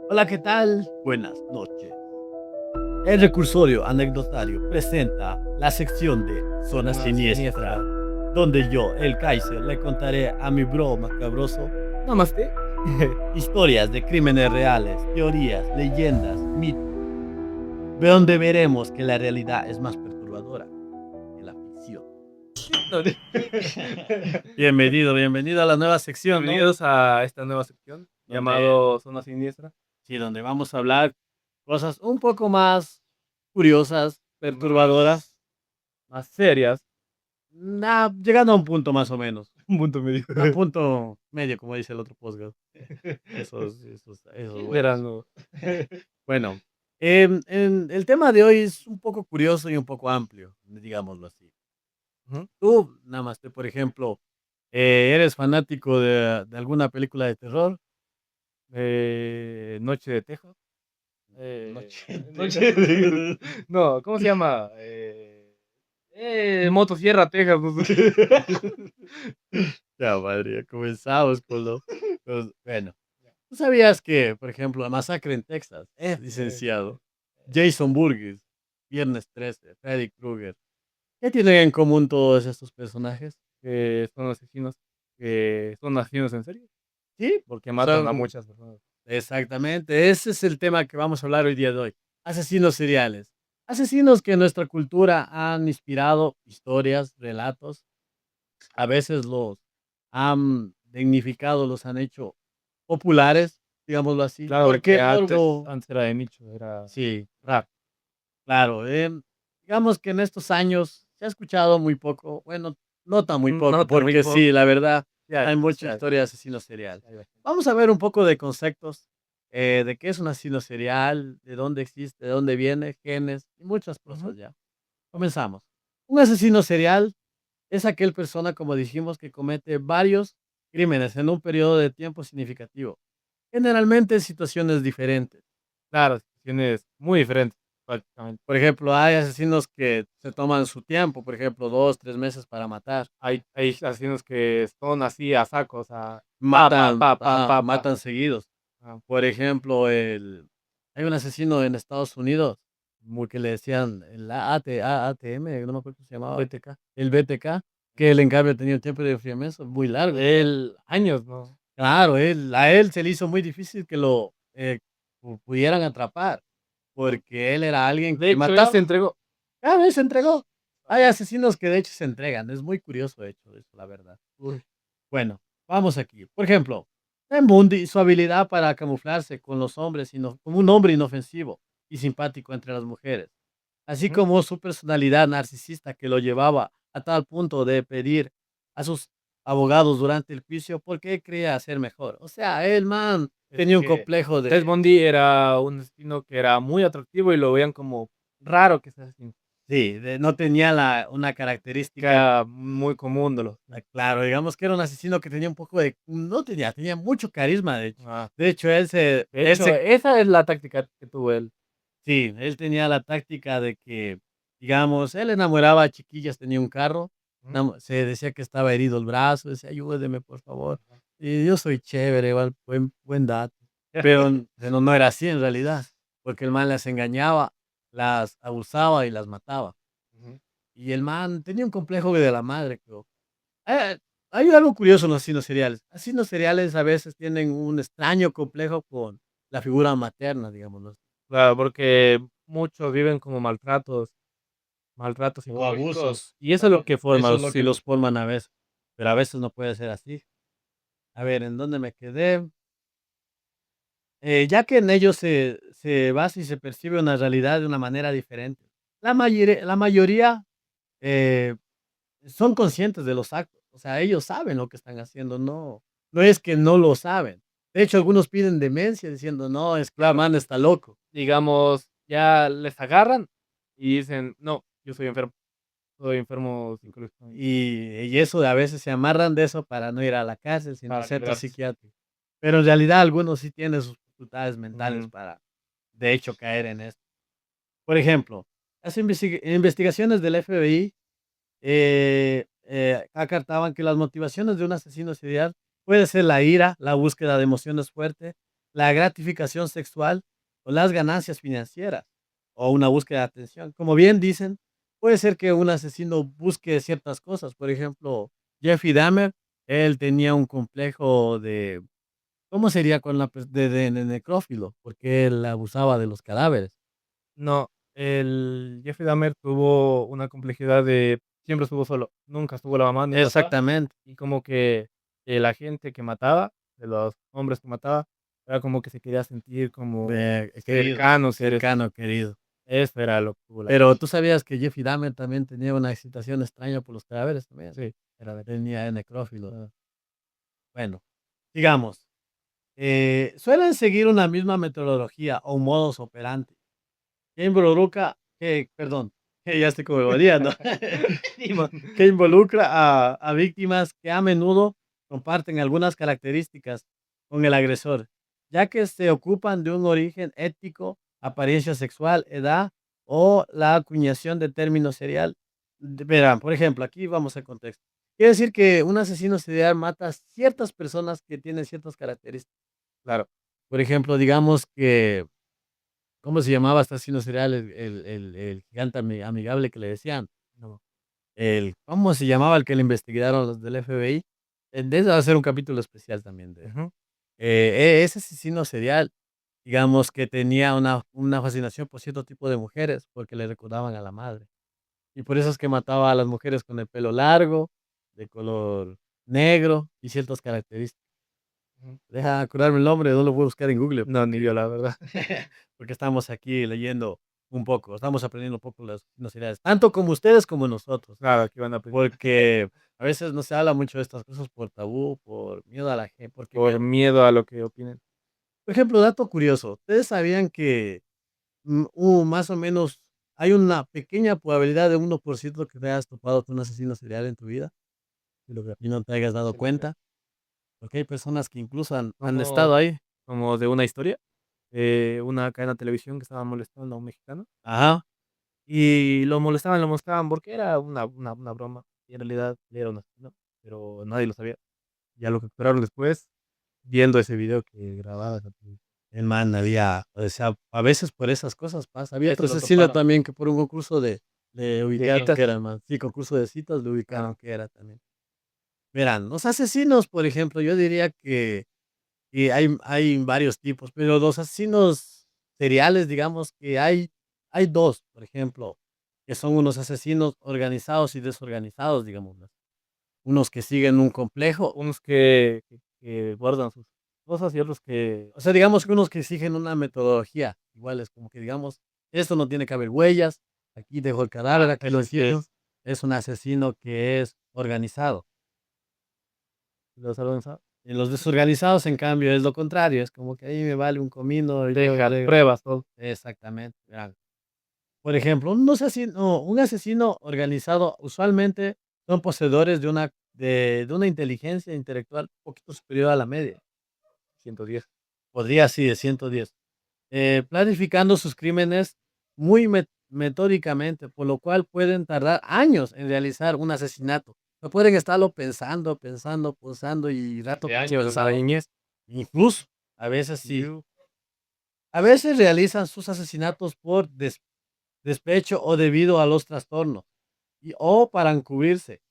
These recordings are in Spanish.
Hola, ¿qué tal? Buenas noches. El recursorio anecdotario presenta la sección de Zona Zona Siniestra, siniestra. donde yo, el Kaiser, le contaré a mi bro macabroso Namaste. historias de crímenes reales, teorías, leyendas, mitos, de donde veremos que la realidad es más perturbadora que la ficción. No, Bienvenido a la nueva sección, ¿no? Bienvenidos a esta nueva sección Donde, llamado Zona Siniestra. sí, donde vamos a hablar cosas un poco más curiosas, perturbadoras. Más serias. Llegando a un punto más o menos. Un punto medio. A punto medio, como dice el otro podcast. Esos buenos. Verano. Bueno, el tema de hoy es un poco curioso y un poco amplio, digámoslo así. Ujú. Tú, nada más, por ejemplo, ¿eres fanático de alguna película de terror? Noche de Texas. Noche Noche de... No, ¿cómo se llama? Motosierra, Texas. No sé. Ya, madre, ya comenzamos con bueno, ¿tú sabías que, por ejemplo, la masacre en Texas, licenciado, Jason Voorhees, Viernes 13, Freddy Krueger, qué tienen en común todos estos personajes? Que son asesinos en serie. Sí, Porque matan a son muchas personas. exactamente, ese es el tema que vamos a hablar hoy día de hoy. Asesinos seriales. Asesinos que en nuestra cultura han inspirado historias, relatos, a veces los han dignificado, los han hecho populares, digámoslo así, Claro, porque porque otro, antes era de nicho, era sí, rap. claro, digamos que en estos años se ha escuchado muy poco, bueno, no tan muy poco, No tan muy porque poco. sí, la verdad, Ya, hay mucha ya, historia de asesinos serial. ya, ya. Vamos a ver un poco de conceptos, de qué es un asesino serial, de dónde existe, de dónde viene, genes y muchas Ujú. cosas ya. Comenzamos. Un asesino serial es aquel persona, como dijimos, que comete varios crímenes en un periodo de tiempo significativo, generalmente en situaciones diferentes. Claro, situaciones muy diferentes, prácticamente. Por ejemplo, hay asesinos que se toman su tiempo, por ejemplo, 2, 3 meses para matar. Hay asesinos que son así a saco, o sea, pa, pa, Matan, pa, pa, pa, pa. matan seguidos. Ah, Por ejemplo, hay un asesino en Estados Unidos, muy que le decían el ATM, no me acuerdo cómo se llamaba, BTK. el BTK, que él en cambio tenía un tiempo de enfriamiento muy largo. Años, ¿no? Claro, a él se le hizo muy difícil que lo pudieran atrapar, porque él era alguien De que hecho, él mataba. se entregó. Cada vez se entregó. Hay asesinos que de hecho se entregan. Es muy curioso, de hecho, eso, la verdad. Uy. Bueno, vamos aquí. Por ejemplo, Ted Bundy, su habilidad para camuflarse con los hombres, como un hombre inofensivo y simpático entre las mujeres, así Ujú. como su personalidad narcisista que lo llevaba a tal punto de pedir a sus abogados durante el juicio porque él creía ser mejor. O sea, el man Es tenía un que complejo Ted de. Bundy era un asesino que era muy atractivo y lo veían como raro que sea asesino. Sí, no tenía una Que característica. era muy común de los. Claro, digamos que era un asesino que tenía un poco de no tenía mucho carisma, de hecho. Ah, De hecho, de hecho, esa es la táctica que tuvo él. sí, él tenía la táctica de que, digamos, él enamoraba a chiquillas, tenía un carro, Ujú. se decía que estaba herido el brazo, decía: "Ayúdeme, por favor". Y yo soy chévere, igual, buen dato. Pero no era así en realidad, porque el man las engañaba, las abusaba y las mataba. Ujú. Y el man tenía un complejo de la madre, creo. Eh, hay algo curioso en los asesinos seriales. Asesinos seriales a veces tienen un extraño complejo con la figura materna, digámoslo así, Claro, porque muchos viven como maltratos o abusos. psicológicos, y eso es lo que forma Eso es los lo que asesinos. los forman a veces, pero a veces no puede ser así. A ver, ¿en dónde me quedé? Ya que en ellos se basa y se percibe una realidad de una manera diferente. La mayoría eh, son conscientes de los actos, o sea, ellos saben lo que están haciendo, no es que no lo saben. De hecho, algunos piden demencia diciendo: "No, es que el Claro, man está loco". digamos, ya les agarran y dicen: "No, yo soy enfermo psicológicamente", Y eso a veces se amarran de eso para no ir a la cárcel, sino al para centro liberarse. psiquiátrico. Pero en realidad algunos sí tienen sus facultades mentales Ujú. para, de hecho, caer en esto. Por ejemplo, las investigaciones del FBI acartaban que las motivaciones de un asesino serial puede ser la ira, la búsqueda de emociones fuertes, la gratificación sexual o las ganancias financieras o una búsqueda de atención. Como bien dicen, puede ser que un asesino busque ciertas cosas. Por ejemplo, Jeffrey Dahmer, él tenía un complejo de, ¿cómo sería con la de necrófilo? Porque él abusaba de los cadáveres. No, el Jeffrey Dahmer tuvo una complejidad de siempre estuvo solo, nunca estuvo la mamá ni el papá, Exactamente. y como que, la gente que mataba, de los hombres que mataba, era como que se quería sentir como Querido, cercano, cercano, querido. eso era lo que tuvo la Pero tú sabías que Jeffrey Dahmer también tenía una excitación extraña por los cadáveres también. sí, era de Tenía necrófilo. Bueno, sigamos. Suelen seguir una misma metodología o modus operandi que involucra, perdón, que ya estoy como variando, Simón. que involucra a víctimas que a menudo comparten algunas características con el agresor, ya que se ocupan de un origen ético, apariencia sexual, edad o la acuñación de términos serial. Verán, por ejemplo, aquí vamos al contexto. Quiere decir que un asesino serial mata a ciertas personas que tienen ciertas características. Claro, Por ejemplo, digamos que, ¿cómo se llamaba este asesino serial? El gigante amigable que le decían. no, ¿Cómo se llamaba el que le investigaron los del FBI? De eso va a ser un capítulo especial también de ujú, ese asesino serial, digamos que tenía una fascinación por cierto tipo de mujeres, porque le recordaban a la madre. Y por eso es que mataba a las mujeres con el pelo largo, de color negro y ciertas características. ujú. Deja acordarme el nombre, no lo voy a buscar en Google No, ni porque yo, la verdad. porque estamos aquí leyendo un poco, estamos aprendiendo un poco las asesinos tanto como ustedes como nosotros, Claro, aquí van a aprender. porque a veces no se habla mucho de estas cosas por tabú, por miedo a la gente, porque Por miedo a lo que opinen. por ejemplo, dato curioso, ¿ustedes sabían que, más o menos hay una pequeña probabilidad de 1% que te hayas topado con un asesino serial en tu vida y no te hayas dado Sí lo creo. cuenta? Porque hay personas que incluso han Como estado ahí. como de una historia, una cadena de televisión que estaba molestando a un mexicano, Ajá. y lo molestaban porque era una broma, y en realidad él era un asesino, pero nadie lo sabía. Ya lo capturaron después, viendo ese video que grababa esa televisión. El man había, o sea, a veces por esas cosas pasa. Había Ahí otro se lo asesino toparon. también que por un concurso de le De ubicaron citas, que era el man. Sí, concurso de citas le ah, ubicaron que era también. Verán, los asesinos, por ejemplo, yo diría que hay varios tipos, pero los asesinos seriales, digamos que hay 2 por ejemplo, que son unos asesinos organizados y desorganizados, digámoslo. Unos que siguen un complejo, unos que guardan sus cosas y otros que o sea, digamos que unos que siguen una metodología, igual es como que digamos, esto no tiene que haber huellas, aquí dejo el cadáver, aquí lo eso sí encierro, es un asesino que es organizado. los organiza Y los desorganizados, en cambio, es lo contrario, es como que ahí me vale un comino y yo deja agrego pruebas, todo. exactamente, verán. Por ejemplo, un asesino organizado usualmente son poseedores de una inteligencia intelectual un poquito superior a la media, 110. podría así de 110. Planificando sus crímenes muy metódicamente, por lo cual pueden tardar años en realizar un asesinato. No pueden estarlo pensando, pensando, pensando y rato De que años, o sea, niñez. incluso, a veces sí. Yu, A veces realizan sus asesinatos por despecho o debido a los trastornos o para encubrirse.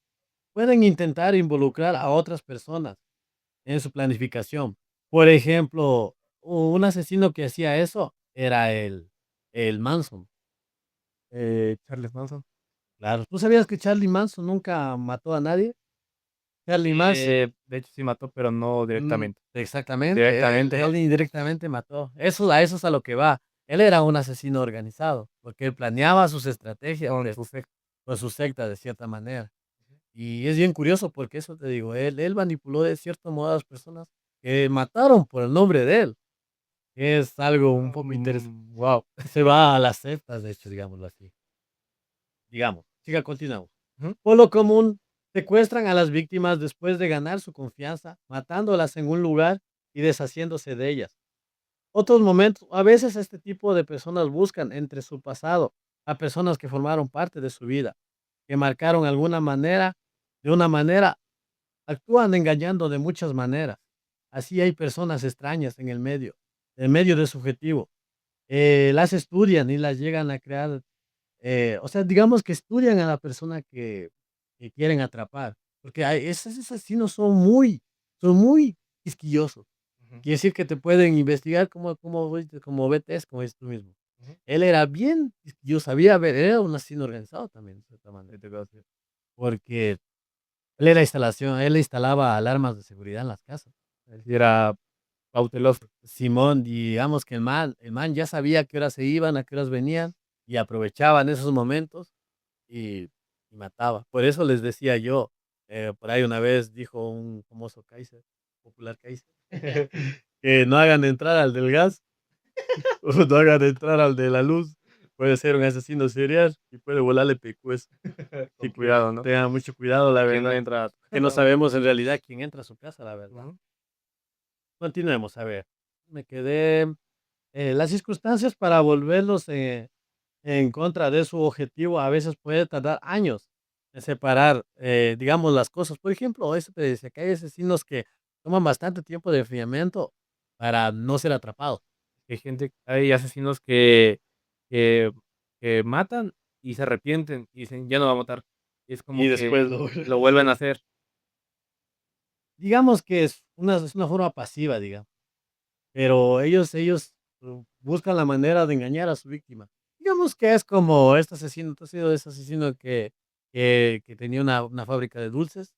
Pueden intentar involucrar a otras personas en su planificación. Por ejemplo, un asesino que hacía eso era el Manson. Charles Manson. Claro, ¿tú sabías que Charlie Manson nunca mató a nadie? Charlie Manson, De hecho, sí mató, pero no directamente. exactamente, Directamente, ¿no? él indirectamente mató. Eso es a lo que va. Él era un asesino organizado, porque él planeaba sus estrategias Con su sexo. con su secta de cierta manera. Y es bien curioso porque eso te digo, él manipuló de cierto modo a las personas que mataron por el nombre de él. Es algo un poco interesante. Guau. Se va a las sectas, de hecho, digámoslo así. Digamos, siga, continuamos. Ujú. Por lo común, secuestran a las víctimas después de ganar su confianza, matándolas en un lugar y deshaciéndose de ellas. Otros momentos, a veces este tipo de personas buscan entre su pasado a personas que formaron parte de su vida, que marcaron de una manera, actúan engañando de muchas maneras. Así hay personas extrañas en el medio. en medio de su objetivo. Las estudian y las llegan a crear, o sea, digamos que estudian a la persona que quieren atrapar, porque esos asesinos son muy quisquillosos. Ujú, Quiere decir que te pueden investigar como BTS, como dices tú mismo. ujú. Él era bien quisquilloso, sabía ver, era un asesino organizado también, de cierta manera, te puedo decir, porque él instalaba alarmas de seguridad en las casas. Es decir, era cauteloso. Simón, digamos que el man ya sabía a qué horas se iban, a qué horas venían, y aprovechaban esos momentos y mataba. Por eso les decía yo, por ahí una vez dijo un famoso Kaiser, popular Kaiser, que no hagan entrar al del gas, o no hagan entrar al de la luz. Puede ser un asesino serial y puede volarle pecues. Con cuidado, ¿no? Tengan mucho cuidado, la De que no verdad. entra. Que no sabemos en realidad quién entra a su casa, la verdad. Ujú. Continuemos, a ver. Me quedé. Las circunstancias para volverlos en contra de su objetivo a veces puede tardar años en separar, digamos, las cosas. Por ejemplo, eso te decía que hay asesinos que toman bastante tiempo de enfriamiento para no ser atrapados. Hay asesinos que, que matan y se arrepienten y dicen, ya no va a matar. Y es Y como que después lo vuelven lo a vuelven a hacer. hacer. Digamos que es una forma pasiva, digamos, pero ellos buscan la manera de engañar a su víctima. Digamos que es como este asesino, ¿tú has sido ese asesino que tenía una fábrica de dulces?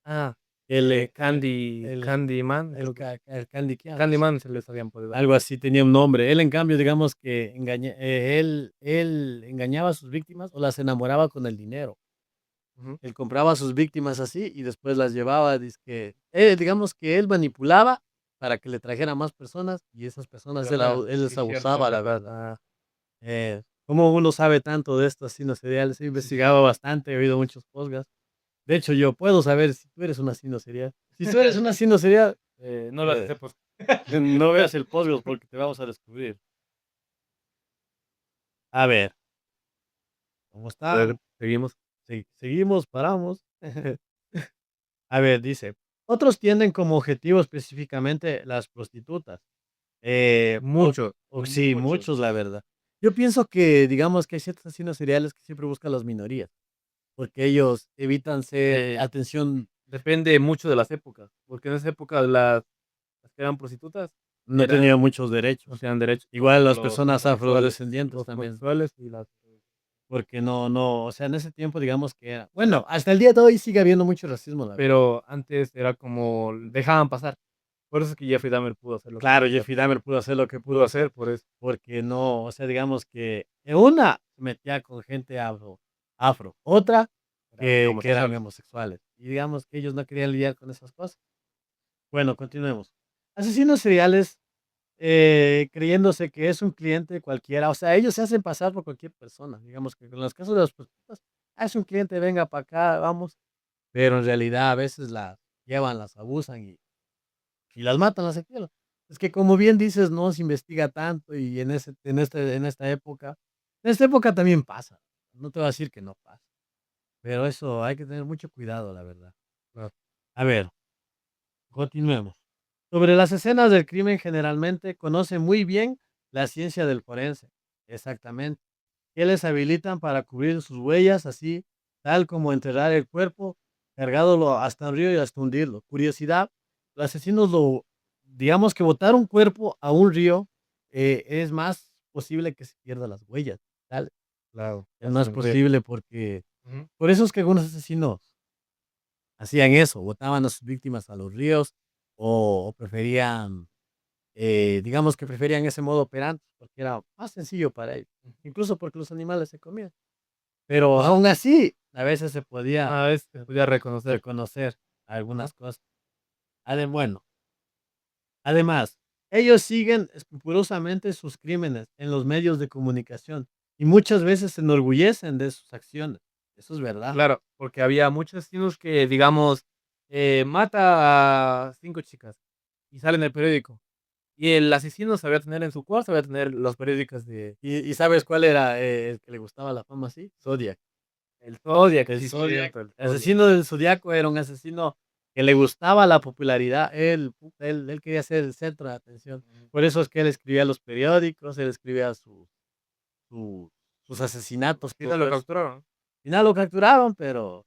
Ah, El, el, Candyman, el, creo que ca- el Candy Cat, Candyman se les habían podido dar. algo así tenía un nombre. Él, en cambio, digamos que él engañaba a sus víctimas o las enamoraba con el dinero. Ujú. Él compraba a sus víctimas así y después las llevaba, dizque, digamos que él manipulaba para que le trajera más personas y esas personas él les Sí, cierto. abusaba, la verdad. Como uno sabe tanto de estos asesinos seriales, he investigado bastante, he oído muchos podcasts. De hecho, yo puedo saber si tú eres un asesino serial. Si tú eres un asesino serial, No lo hace, pues. no veas el podcast porque te vamos a descubrir. A ver, ¿cómo A está? ver, seguimos. Seguimos, paramos. A ver, dice, otros tienen como objetivo específicamente las prostitutas. Eh, o, Mucho, sí, muchos. muchos, la verdad. Yo pienso que, digamos que hay ciertos asesinos seriales que siempre buscan las minorías, porque ellos evitan ser atención, Depende mucho de las épocas, porque en esa época las que eran prostitutas no eran, tenían muchos derechos. no tenían derechos, Igual las los personas homosexuales, afrodescendientes los también, homosexuales y las... porque no, o sea, en ese tiempo, digamos que era, bueno, hasta el día de hoy sigue habiendo mucho racismo, la verdad. Pero antes era como dejaban pasar. Por eso es que Jeffrey Dahmer pudo hacer lo que Claro, pudo Jeffrey Dahmer pudo hacer lo que pudo pudo hacer, hacer, por eso. porque no, o sea, digamos que en una se metía con gente afro, otra Eran que eran homosexuales. homosexuales, y digamos que ellos no querían lidiar con esas cosas. Bueno, continuemos. Asesinos seriales, creyéndose que es un cliente cualquiera, o sea, ellos se hacen pasar por cualquier persona, digamos que en los casos de las prostitutas, es un cliente, venga para acá, vamos, pero en realidad a veces las llevan, las abusan y las matan, las secuelas. Es que como bien dices, no se investiga tanto y en esta época también pasa. No te voy a decir que no pasa, pero eso hay que tener mucho cuidado, la verdad. Claro. A ver, continuemos. Sobre las escenas del crimen, generalmente conoce muy bien la ciencia del forense. Exactamente. Que les habilitan para cubrir sus huellas, así, tal como enterrar el cuerpo, cargándolo hasta un río y hasta hundirlo. Curiosidad, los asesinos digamos que botar un cuerpo a un río es más posible que se pierdan las huellas, tal. Claro, Es hacen más el río. posible porque, Ujú. por eso es que algunos asesinos hacían eso, botaban a sus víctimas a los ríos o preferían, digamos que preferían ese modo operante porque era más sencillo para ellos, incluso porque los animales se comían. Pero aún así, a veces se podía A veces se podía reconocer. reconocer Ajá. algunas cosas. Bueno, además, ellos siguen escrupulosamente sus crímenes en los medios de comunicación y muchas veces se enorgullecen de sus acciones. Eso es verdad. Claro, porque había muchos asesinos que, digamos, mata a 5 chicas y sale en el periódico. Y el asesino sabía tener en su cuarto, sabía tener los periódicos de ¿Y sabes cuál era el que le gustaba la fama así? Zodiac. el Zodiac, El sí, Zodiac. cierto, el El Zodiac. asesino del Zodiaco era un asesino que le gustaba la popularidad, él, puta, él quería ser el centro de atención. Por eso es que él escribía los periódicos, él escribía su- sus asesinatos, Sí, no todo lo eso. capturaron. Al final lo capturaron, pero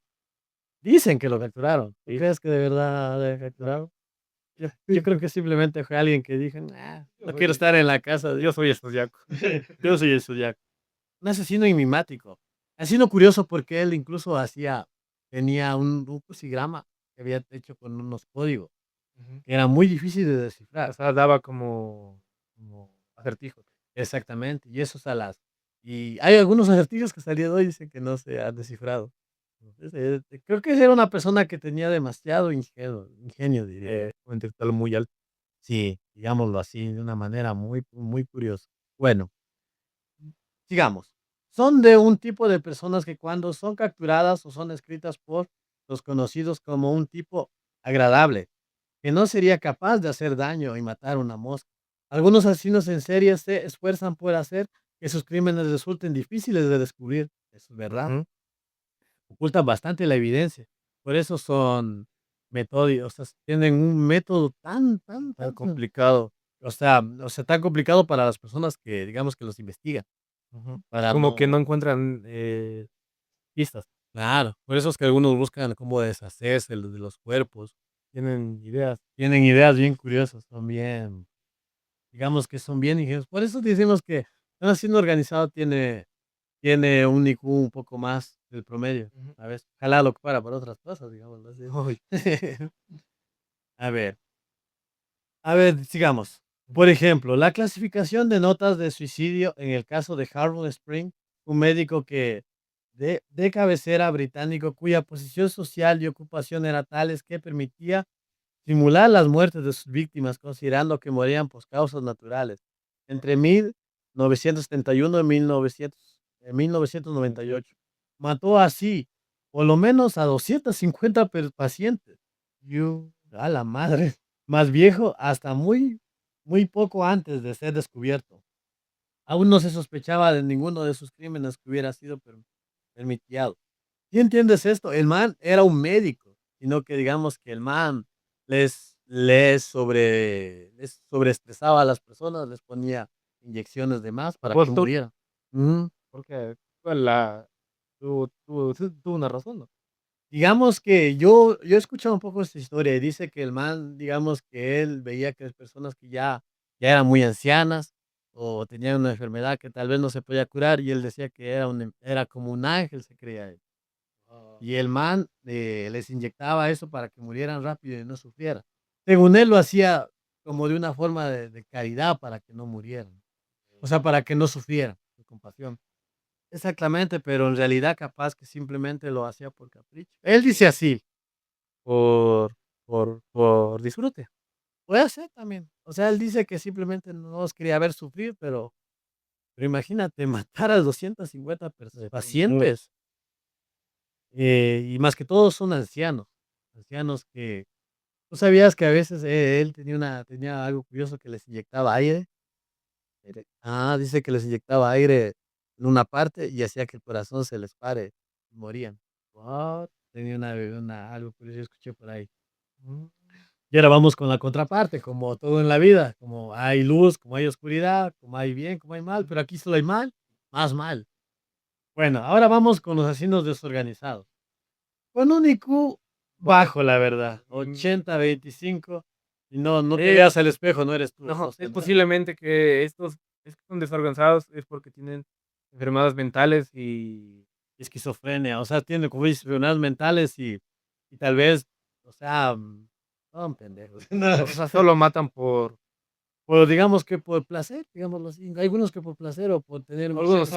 dicen que lo capturaron. ¿Tú Sí. crees que de verdad le capturaron? Yo creo que simplemente fue alguien que dijo, "Nah, no quiero estar en la casa Yo soy el Zodiaco. yo soy el Zodiaco". Un asesino enigmático. Asesino curioso porque él incluso tenía un crucigrama que había hecho con unos códigos Ujú. que era muy difícil de O descifrar. sea, daba como acertijos. Exactamente, y eso a y hay algunos acertijos que hasta el día de hoy dicen que no se han descifrado. Entonces, creo que era una persona que tenía demasiado ingenio, diría yo. Un intelectual muy alto. Sí, digámoslo así, de una manera muy curiosa. Bueno, sigamos. Son de un tipo de personas que cuando son capturadas o son escritas por los conocidos como un tipo agradable, que no sería capaz de hacer daño y matar una mosca. Algunos asesinos en serie se esfuerzan por hacer que sus crímenes resulten difíciles de descubrir. Eso es verdad. Ujú. Ocultan bastante la evidencia. Por eso son metódicos, o sea, tienen un método Tan tan complicado. o sea, tan complicado para las personas que, digamos, que los investigan, Ujú. para Como que no no encuentran, pistas. claro, por eso es que algunos buscan cómo deshacerse de los cuerpos, Tienen ideas. tienen ideas bien curiosas, son bien, digamos que son bien ingenuos. Por eso decimos que un asesino organizado tiene un IQ un poco más del promedio, Ujú. ¿sabes? Ojalá lo para otras cosas, digámoslo así. Uy. A ver, sigamos. Por ejemplo, la clasificación de notas de suicidio en el caso de Harold Spring, un médico que de cabecera británico cuya posición social y ocupación era tales que permitía simular las muertes de sus víctimas, considerando que morían por causas naturales. Entre 1971 y 1998. Mató así, por lo menos a 250 pacientes. A la madre. Más viejo, hasta muy poco antes de ser descubierto. Aún no se sospechaba de ninguno de sus crímenes que hubiera sido permitido. ¿Sí entiendes esto? El man era un médico, sino que digamos que el man les sobreestresaba a las personas, les ponía inyecciones de más para que Pues tú, murieran. Ujú. porque pues, la tuvo una razón, ¿no? Digamos que yo he escuchado un poco esta historia y dice que el man, digamos que él veía que las personas que ya eran muy ancianas o tenían una enfermedad que tal vez no se podía curar y él decía que era como un ángel, se creía él. Y el man, les inyectaba eso para que murieran rápido y no sufrieran. Según él, lo hacía como de una forma de caridad para que no murieran. O sea, para que no sufrieran, de compasión. Exactamente, pero en realidad capaz que simplemente lo hacía por capricho. Él dice así, Por disfrute. puede ser también. O sea, él dice que simplemente no los quería ver sufrir, pero imagínate matar a 250 Muy pacientes, y más que todos son ancianos, ancianos que ¿tú sabías que a veces, él tenía algo curioso que les inyectaba aire? Dice que les inyectaba aire en una parte y hacía que el corazón se les pare y morían. What? Tenía algo curioso, yo escuché por ahí. mm, Y ahora vamos con la contraparte, como todo en la vida, como hay luz, como hay oscuridad, como hay bien, como hay mal, pero aquí solo hay mal, más mal. Bueno, ahora vamos con los asesinos desorganizados. Con un IQ bajo, la verdad, mm, 80-25, y no te eh, veas al espejo, no eres tú, no, sos es el man. posiblemente que estos es que son desorganizados, es porque tienen enfermedades mentales y Esquizofrenia, o sea, tiene como dices, enfermedades mentales y tal vez, o sea, son pendejos. No, o sea, solo matan por pues digamos que por placer, digámoslo así. Hay algunos que por placer o por tener un sexo. algunos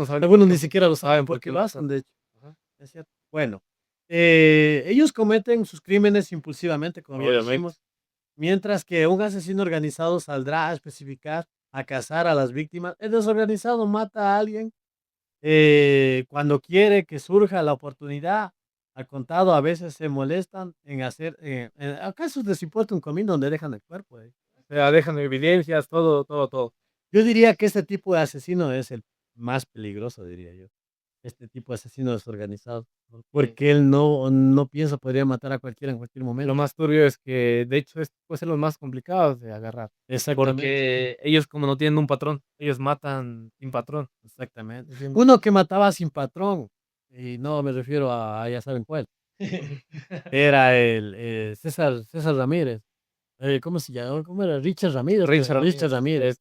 saben por Algunos qué, ni siquiera lo saben saben por por qué qué lo lo hacen, hacen. de hecho. Ajá, Es cierto. Bueno, ellos cometen sus crímenes impulsivamente, como ya obviamente. dijimos, mientras que un asesino organizado saldrá a especificar, a cazar a las víctimas. El desorganizado mata a alguien cuando quiere que surja la oportunidad. Al contado, a veces se molestan en hacer, ¿acaso les importa un comino donde dejan el cuerpo? O sea, dejan evidencias, todo, todo, todo. Yo diría que este tipo de asesino es el más peligroso, diría yo. este tipo de asesino desorganizado, Porque porque él no piensa, podría matar a cualquiera en cualquier lo momento. más turbio es que, de hecho, puede ser los más complicados de agarrar, Exactamente, sí, porque ellos como no tienen un patrón, ellos matan sin patrón. exactamente. Es bien Uno que mataba sin patrón, y no me refiero a ya saben cuál, era el, César Ramírez. ¿Cómo se llama? ¿Cómo era? Richard Ramírez, Richard Richard Ramírez, Ramírez.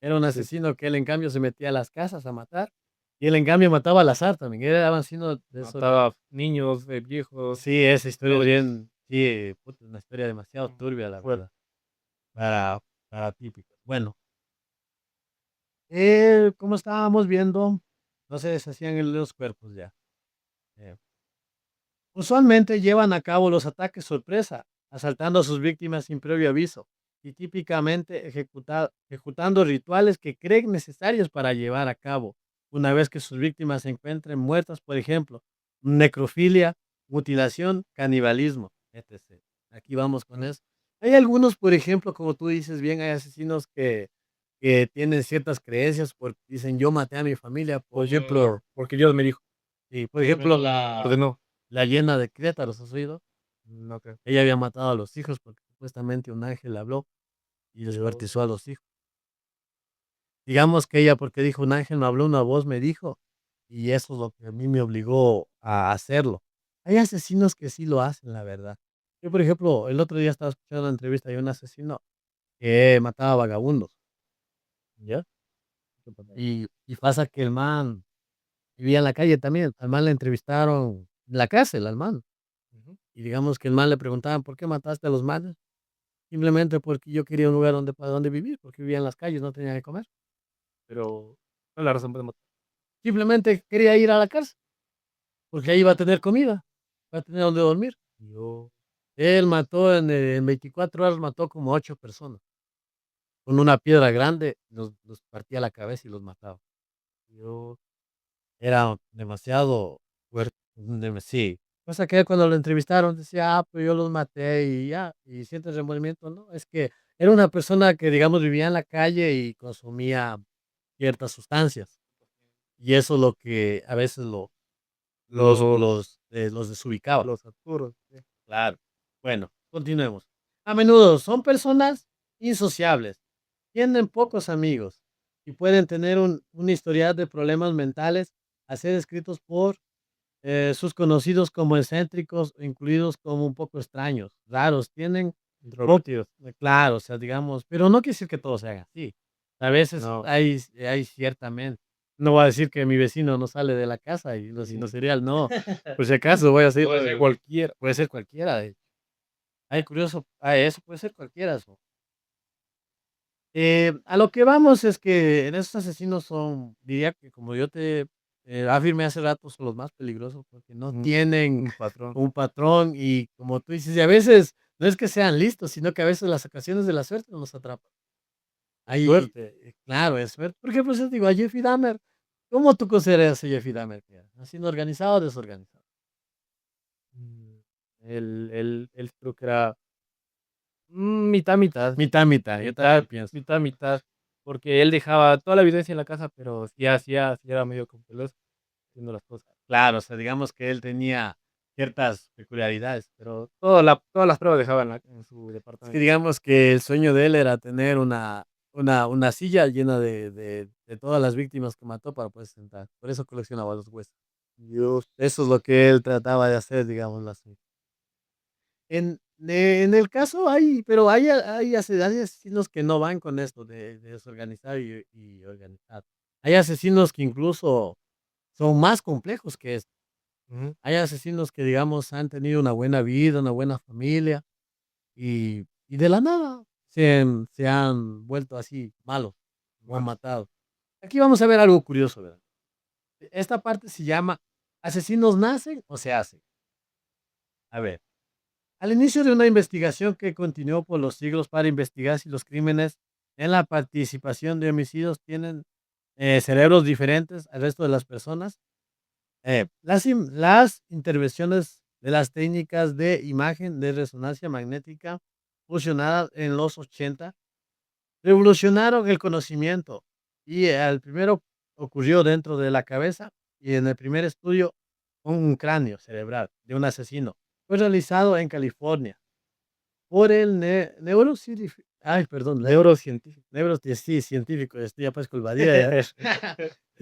Era un sí, asesino que él, en cambio, se metía a las casas a matar, y él, en cambio, mataba al azar también. Era un asesino mataba niños, viejos, sí, esa historia es adultos, bien, sí, puta, una historia demasiado turbia, la fuerte. verdad, para, para típico. Bueno, como estábamos viendo, no se deshacían los cuerpos ya. Eh, Usualmente llevan a cabo los ataques sorpresa, asaltando a sus víctimas sin previo aviso y típicamente ejecutando rituales que creen necesarios para llevar a cabo, una vez que sus víctimas se encuentren muertas, por ejemplo, necrofilia, mutilación, canibalismo, etc. Aquí vamos con Ujú. eso. Hay algunos, por ejemplo, como tú dices bien, hay asesinos que tienen ciertas creencias porque dicen yo maté a mi familia, Por ejemplo, porque Dios me dijo, y por ejemplo ordenó. la llena de Querétaro, ¿has oído? No creo. Ella había matado a los hijos porque supuestamente un ángel le habló y les Oh, bautizó a los hijos. Digamos que ella, porque dijo, un ángel me habló, una voz me dijo, y eso es lo que a mí me obligó a hacerlo. Hay asesinos que sí lo hacen, la verdad. Yo, por ejemplo, el otro día estaba escuchando una entrevista de un asesino que mataba vagabundos, ¿ya? qué pasa. Y pasa que el man vivía en la calle también. Al man le entrevistaron en la cárcel, al man. Ujú. Y digamos que el man le preguntaban, ¿por qué mataste a los manes? Simplemente porque yo quería un lugar donde para donde vivir, porque vivía en las calles, no tenía que comer. Pero, ¿cuál es la razón para matar? Simplemente quería ir a la cárcel, porque ahí iba a tener comida, va a tener donde dormir. Yo, Él mató en 24 horas, mató como 8 personas. Con una piedra grande, los partía la cabeza y los mataba. yo, Era demasiado fuerte. Sí. Cosa que cuando lo entrevistaron decía, pues yo los maté y ya, y sientes remordimiento, ¿no? Es que era una persona que, digamos, vivía en la calle y consumía ciertas sustancias. Y eso es lo que a veces los, los desubicaba. los Arturos, sí. Claro. Bueno, continuemos. A menudo son personas insociables, tienen pocos amigos y pueden tener un historial de problemas mentales a ser descritos por sus conocidos como excéntricos, incluidos como un poco extraños, raros, tienen Introvertidos. claro, o sea, digamos, pero no quiere decir que todos se hagan así. A veces No, hay ciertamente. No voy a decir que mi vecino no sale de la casa y los vecino sí. serial, no. Por si acaso voy a decir, Puede ser cualquiera. puede ser cualquiera. Ay, curioso, eso puede ser cualquiera. A lo que vamos es que en esos asesinos son, diría que como yo te afirmé hace rato, son los más peligrosos porque no Un, tienen un patrón. un patrón y como tú dices, y a veces no es que sean listos, sino que a veces las ocasiones de la suerte nos atrapan. Ahí, Suerte. claro, es suerte. Por ejemplo, yo digo a Jeffrey Dahmer, ¿cómo tú consideras a Jeffrey Dahmer que era? ¿Haciendo organizado o desorganizado? Mm, él creo que era mitad, mitad, Mitad, mitad, yo mitad, también pienso. mitad, mitad, porque él dejaba toda la evidencia en la casa, pero sí era medio cauteloso haciendo las cosas. Claro, o sea, digamos que él tenía ciertas peculiaridades, Pero todas las pruebas dejaba en su es que departamento. digamos que el sueño de él era tener una silla llena de todas las víctimas que mató para poder sentar. Por eso coleccionaba los huesos. Dios, Eso es lo que él trataba de hacer, digámoslo así. En el caso hay, pero hay asesinos que no van con esto de desorganizar y organizar. Hay asesinos que incluso son más complejos que esto. ujú, Hay asesinos que, digamos, han tenido una buena vida, una buena familia y de la nada se han vuelto así malos o han malos. matado. Aquí vamos a ver algo curioso, ¿verdad? Esta parte se llama ¿asesinos nacen o se hacen? A ver, al inicio de una investigación que continuó por los siglos para investigar si los crímenes en la participación de homicidios tienen cerebros diferentes al resto de las personas, las intervenciones de las técnicas de imagen de resonancia magnética fusionadas en los 80 revolucionaron el conocimiento y el primero ocurrió dentro de la cabeza y en el primer estudio un cráneo cerebral de un asesino. Fue realizado en California por el ay, perdón, Neurocientífico. sí, científico, estoy ya parezco el Badía, ya. Es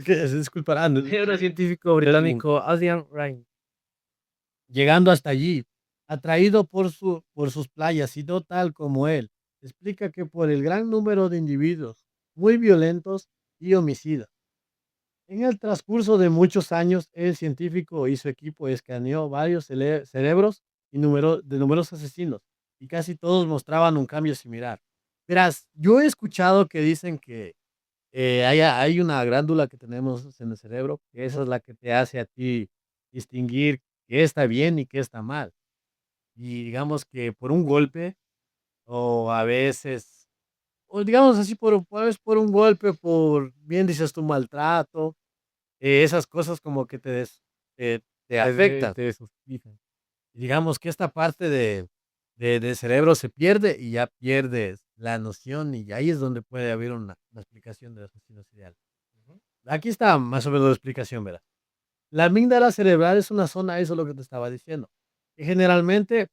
que se disculparán, Neurocientífico es un británico Adrian Ryan. llegando hasta allí, atraído por sus playas y no tal como él. Explica que por el gran número de individuos muy violentos y homicidas. En el transcurso de muchos años, el científico y su equipo escaneó varios cerebros y de numerosos asesinos, y casi todos mostraban un cambio similar. Verás, yo he escuchado que dicen que hay una glándula que tenemos en el cerebro, que esa es la que te hace a ti distinguir qué está bien y qué está mal. Y digamos que por un golpe, o a veces, o digamos así, a veces por un golpe, por, bien dices tu maltrato, esas cosas como que te afectan. Te sustituyen. Digamos que esta parte del cerebro se pierde y ya pierdes la noción y ahí es donde puede haber una explicación del asesino serial. Aquí está más o menos la explicación, ¿verdad? La amígdala cerebral es una zona, eso es lo que te estaba diciendo, que generalmente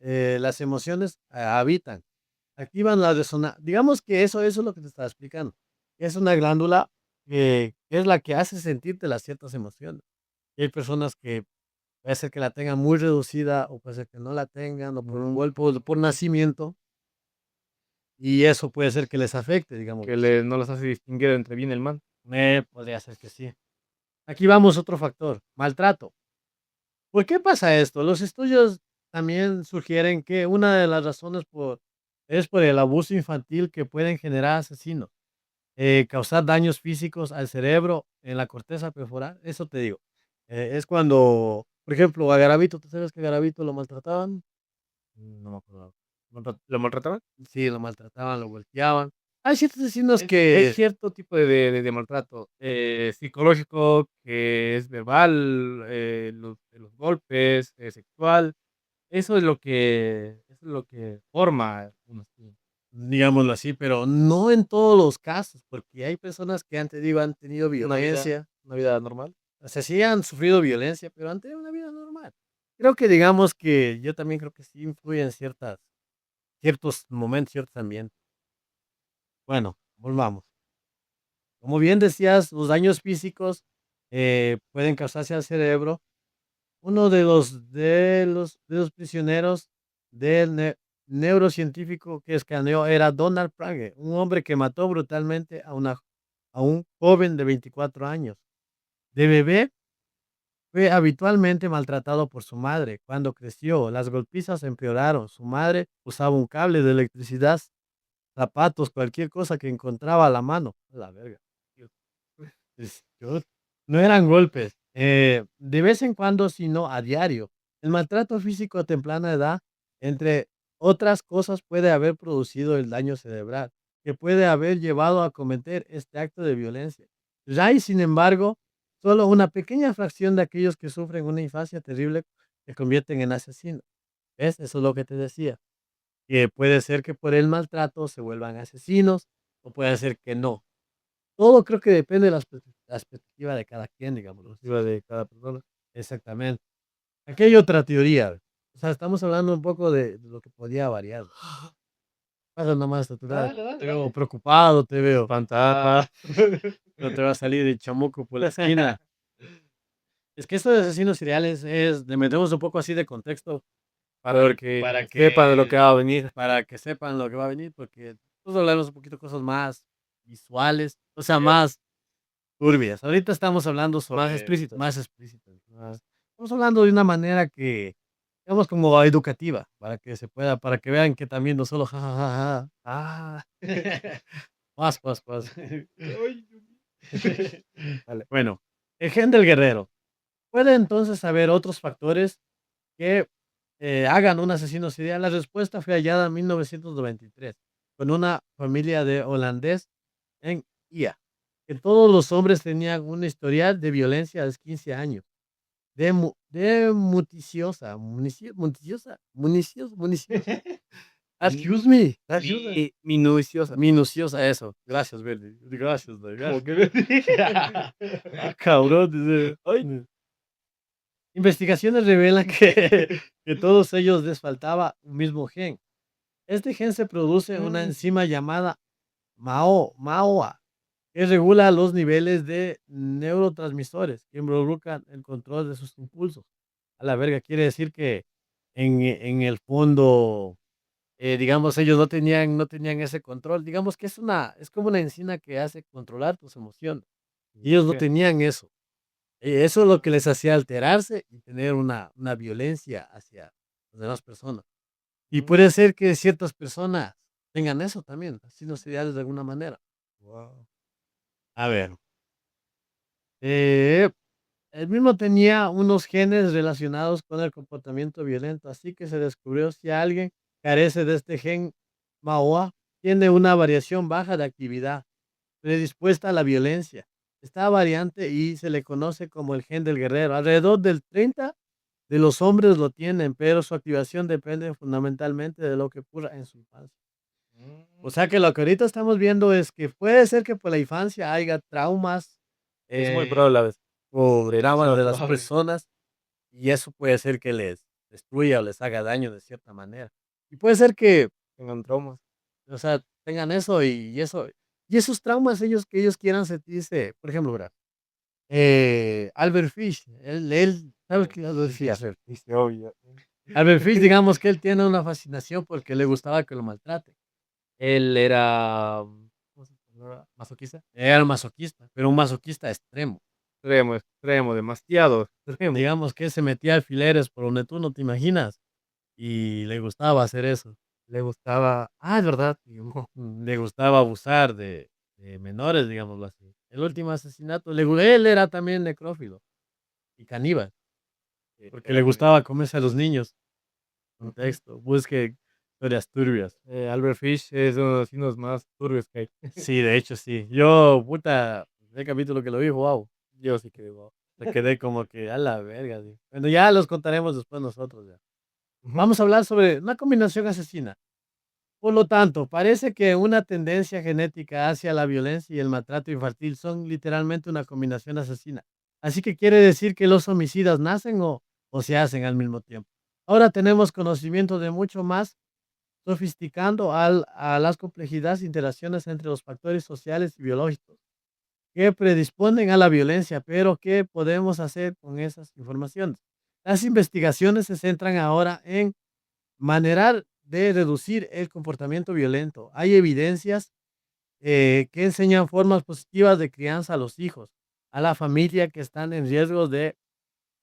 las emociones habitan, activan la resonancia. Digamos que eso es lo que te estaba explicando. Es una glándula que es la que hace sentirte las ciertas emociones. Y hay personas que puede ser que la tengan muy reducida o puede ser que no la tengan o por un golpe o por nacimiento y eso puede ser que les afecte, digamos. No los hace distinguir entre bien y el mal. Podría ser que sí. Aquí vamos otro factor, maltrato. ¿Por qué pasa esto? Los estudios también sugieren que una de las razones es por el abuso infantil que pueden generar asesinos, causar daños físicos al cerebro en la corteza perforal. Eso te digo. Es cuando, por ejemplo, a Garavito, ¿tú sabes que a Garavito lo maltrataban? No me acuerdo. ¿Lo maltrataban? Sí, lo maltrataban, lo golpeaban. Hay ciertos asesinos Hay que cierto tipo de maltrato psicológico que es verbal, los golpes, sexual. Eso es lo que forma un asesino. digámoslo así, pero no en todos los casos, porque hay personas que antes digo, han tenido Una violencia, vida normal. o sea, sí han sufrido violencia, pero han tenido una vida normal. Creo que digamos que yo también creo que sí influyen ciertos momentos, ciertos ambientes. Bueno, volvamos. Como bien decías, los daños físicos pueden causarse al cerebro. Uno de los prisioneros del neurocientífico que escaneó era Donald Prague, un hombre que mató brutalmente a un joven de 24 años. De bebé, fue habitualmente maltratado por su madre. Cuando creció, las golpizas empeoraron. Su madre usaba un cable de electricidad, zapatos, cualquier cosa que encontraba a la mano. A la verga. No eran golpes, de vez en cuando, sino a diario. El maltrato físico a temprana edad, entre otras cosas, puede haber producido el daño cerebral, que puede haber llevado a cometer este acto de violencia. Hay, sin embargo, solo una pequeña fracción de aquellos que sufren una infancia terrible se convierten en asesinos. ¿Ves? Eso es lo que te decía. Que puede ser que por el maltrato se vuelvan asesinos o puede ser que no. Todo creo que depende de la perspectiva de cada quien, digámoslo así. Perspectiva de cada persona. Exactamente. Aquí hay otra teoría. O sea, estamos hablando un poco de lo que podía variar. Pasa nomás, Dale, dale, te veo dale. preocupado, te veo. Fantasma. No te va a salir el chamuco por la esquina. Es que esto de asesinos seriales le metemos un poco así de contexto Para que sepan de lo que va a venir. para que sepan lo que va a venir, porque nosotros hablamos un poquito de cosas más visuales, o sea, más turbias. Ahorita estamos hablando Más sobre explícitas. más explícitas, estamos hablando de una manera que, digamos, como educativa, para que vean que también no solo ja. Ah, más. Vale. Bueno, el gen del guerrero. ¿Puede entonces haber otros factores que hagan un asesino serial? La respuesta fue hallada en 1993 con una familia de holandés en IA, que todos los hombres tenían un historial de violencia a los 15 años, de municiosa, Excuse me. Minuciosa. Minuciosa, eso. Gracias, Verdi. Gracias, Como gracias. que Ah, cabrón, dice. Ay. Investigaciones revelan que todos ellos les faltaba un mismo gen. Este gen se produce en una enzima llamada MAOA, que regula los niveles de neurotransmisores que involucran el control de sus impulsos. A la verga, quiere decir que en el fondo, digamos, ellos no tenían ese control. Digamos que es como una enzima que hace controlar tus emociones. Y ellos no okey. tenían eso. Eso es lo que les hacía alterarse y tener una violencia hacia las demás personas. Y puede ser que ciertas personas tengan eso también, asesinos seriales de alguna manera. Guau. A ver, eh, él mismo tenía unos genes relacionados con el comportamiento violento, así que se descubrió si alguien carece de este gen MAOA, tiene una variación baja de actividad, predispuesta a la violencia. Esta variante y se le conoce como el gen del guerrero. Alrededor del 30 de los hombres lo tienen, pero su activación depende fundamentalmente de lo que ocurra en su infancia. O sea que lo que ahorita estamos viendo es que puede ser que por la infancia haya traumas, Es muy eh, probable, la vez. o traumas Demasiado de las probable. personas, y eso puede ser que les destruya o les haga daño de cierta manera. Y puede ser que, Tengan traumas. o sea, tengan eso y esos traumas ellos quieran sentirse, por ejemplo, verá, Albert Fish, él, ¿sabes qué es Albert Sí, Fish? sí, obvio. Albert Fish, digamos que él tiene una fascinación porque le gustaba que lo maltraten. Él era, ¿cómo se llama? ¿Masoquista? Era un masoquista, pero un masoquista extremo. Extremo, extremo, demasiado extremo. Digamos que se metía alfileres por donde tú no te imaginas y le gustaba hacer eso. Le gustaba es verdad, Le gustaba abusar de menores, digámoslo así. El último asesinato, él era también necrófilo y caníbal, porque le era muy gustaba comerse a los niños. Contexto, busque historias turbias. Albert Fish es uno de los signos más turbios que hay. Sí, de hecho sí. Yo, puta, el capítulo que lo vi, wow. Yo sí que guau. Me quedé como que a la verga. Sí. Bueno, ya los contaremos después nosotros. Ya. Ujú. Vamos a hablar sobre una combinación asesina. Por lo tanto, parece que una tendencia genética hacia la violencia y el maltrato infantil son literalmente una combinación asesina. Así que quiere decir que los homicidas nacen o se hacen al mismo tiempo. Ahora tenemos conocimiento de mucho más, sofisticando a las complejidades e interacciones entre los factores sociales y biológicos que predisponen a la violencia, pero ¿qué podemos hacer con esas informaciones? Las investigaciones se centran ahora en manera de reducir el comportamiento violento. Hay evidencias que enseñan formas positivas de crianza a los hijos, a la familia que están en riesgos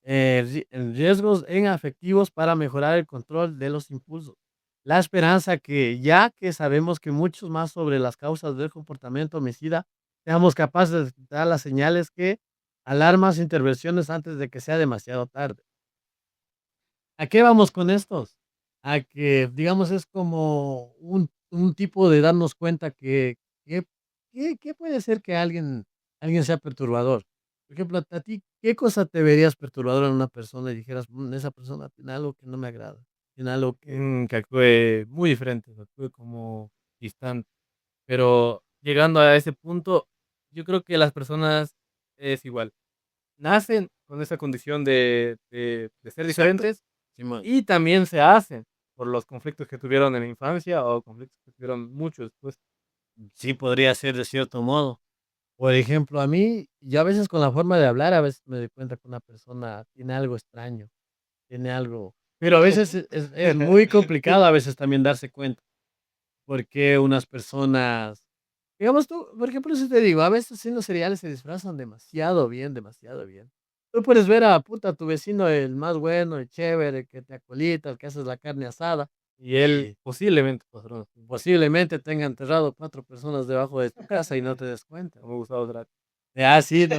en riesgos en afectivos para mejorar el control de los impulsos. La esperanza que ya que sabemos que muchos más sobre las causas del comportamiento homicida, seamos capaces de detectar las señales que alarmas intervenciones antes de que sea demasiado tarde. ¿A qué vamos con estos? A que, digamos, es como un tipo de darnos cuenta que, que puede ser que alguien sea perturbador. Por ejemplo, a ti, ¿qué cosa te verías perturbador en una persona y dijeras: esa persona tiene algo que no me agrada, tiene algo que Que actúe muy diferente, que actúe como distante. Pero llegando a ese punto, yo creo que las personas es igual. Nacen con esa condición de ser exacto, diferentes Simón, y también se hacen por los conflictos que tuvieron en la infancia o conflictos que tuvieron mucho después. sí podría ser de cierto modo. Por ejemplo, a mí, yo a veces con la forma de hablar, a veces me doy cuenta que una persona tiene algo extraño, tiene algo, pero a veces es muy complicado a veces también darse cuenta. Porque unas personas, digamos tú, por ejemplo, si te digo, a veces en los cereales se disfrazan demasiado bien, demasiado bien. Tú puedes ver a puta tu vecino, el más bueno, el chévere, el que te acolita, el que haces la carne asada, Y él y posiblemente pasaron así, posiblemente tenga enterrado 4 personas debajo de tu casa y no te des cuenta. como Gustavo Cerati. Sí, ¿no?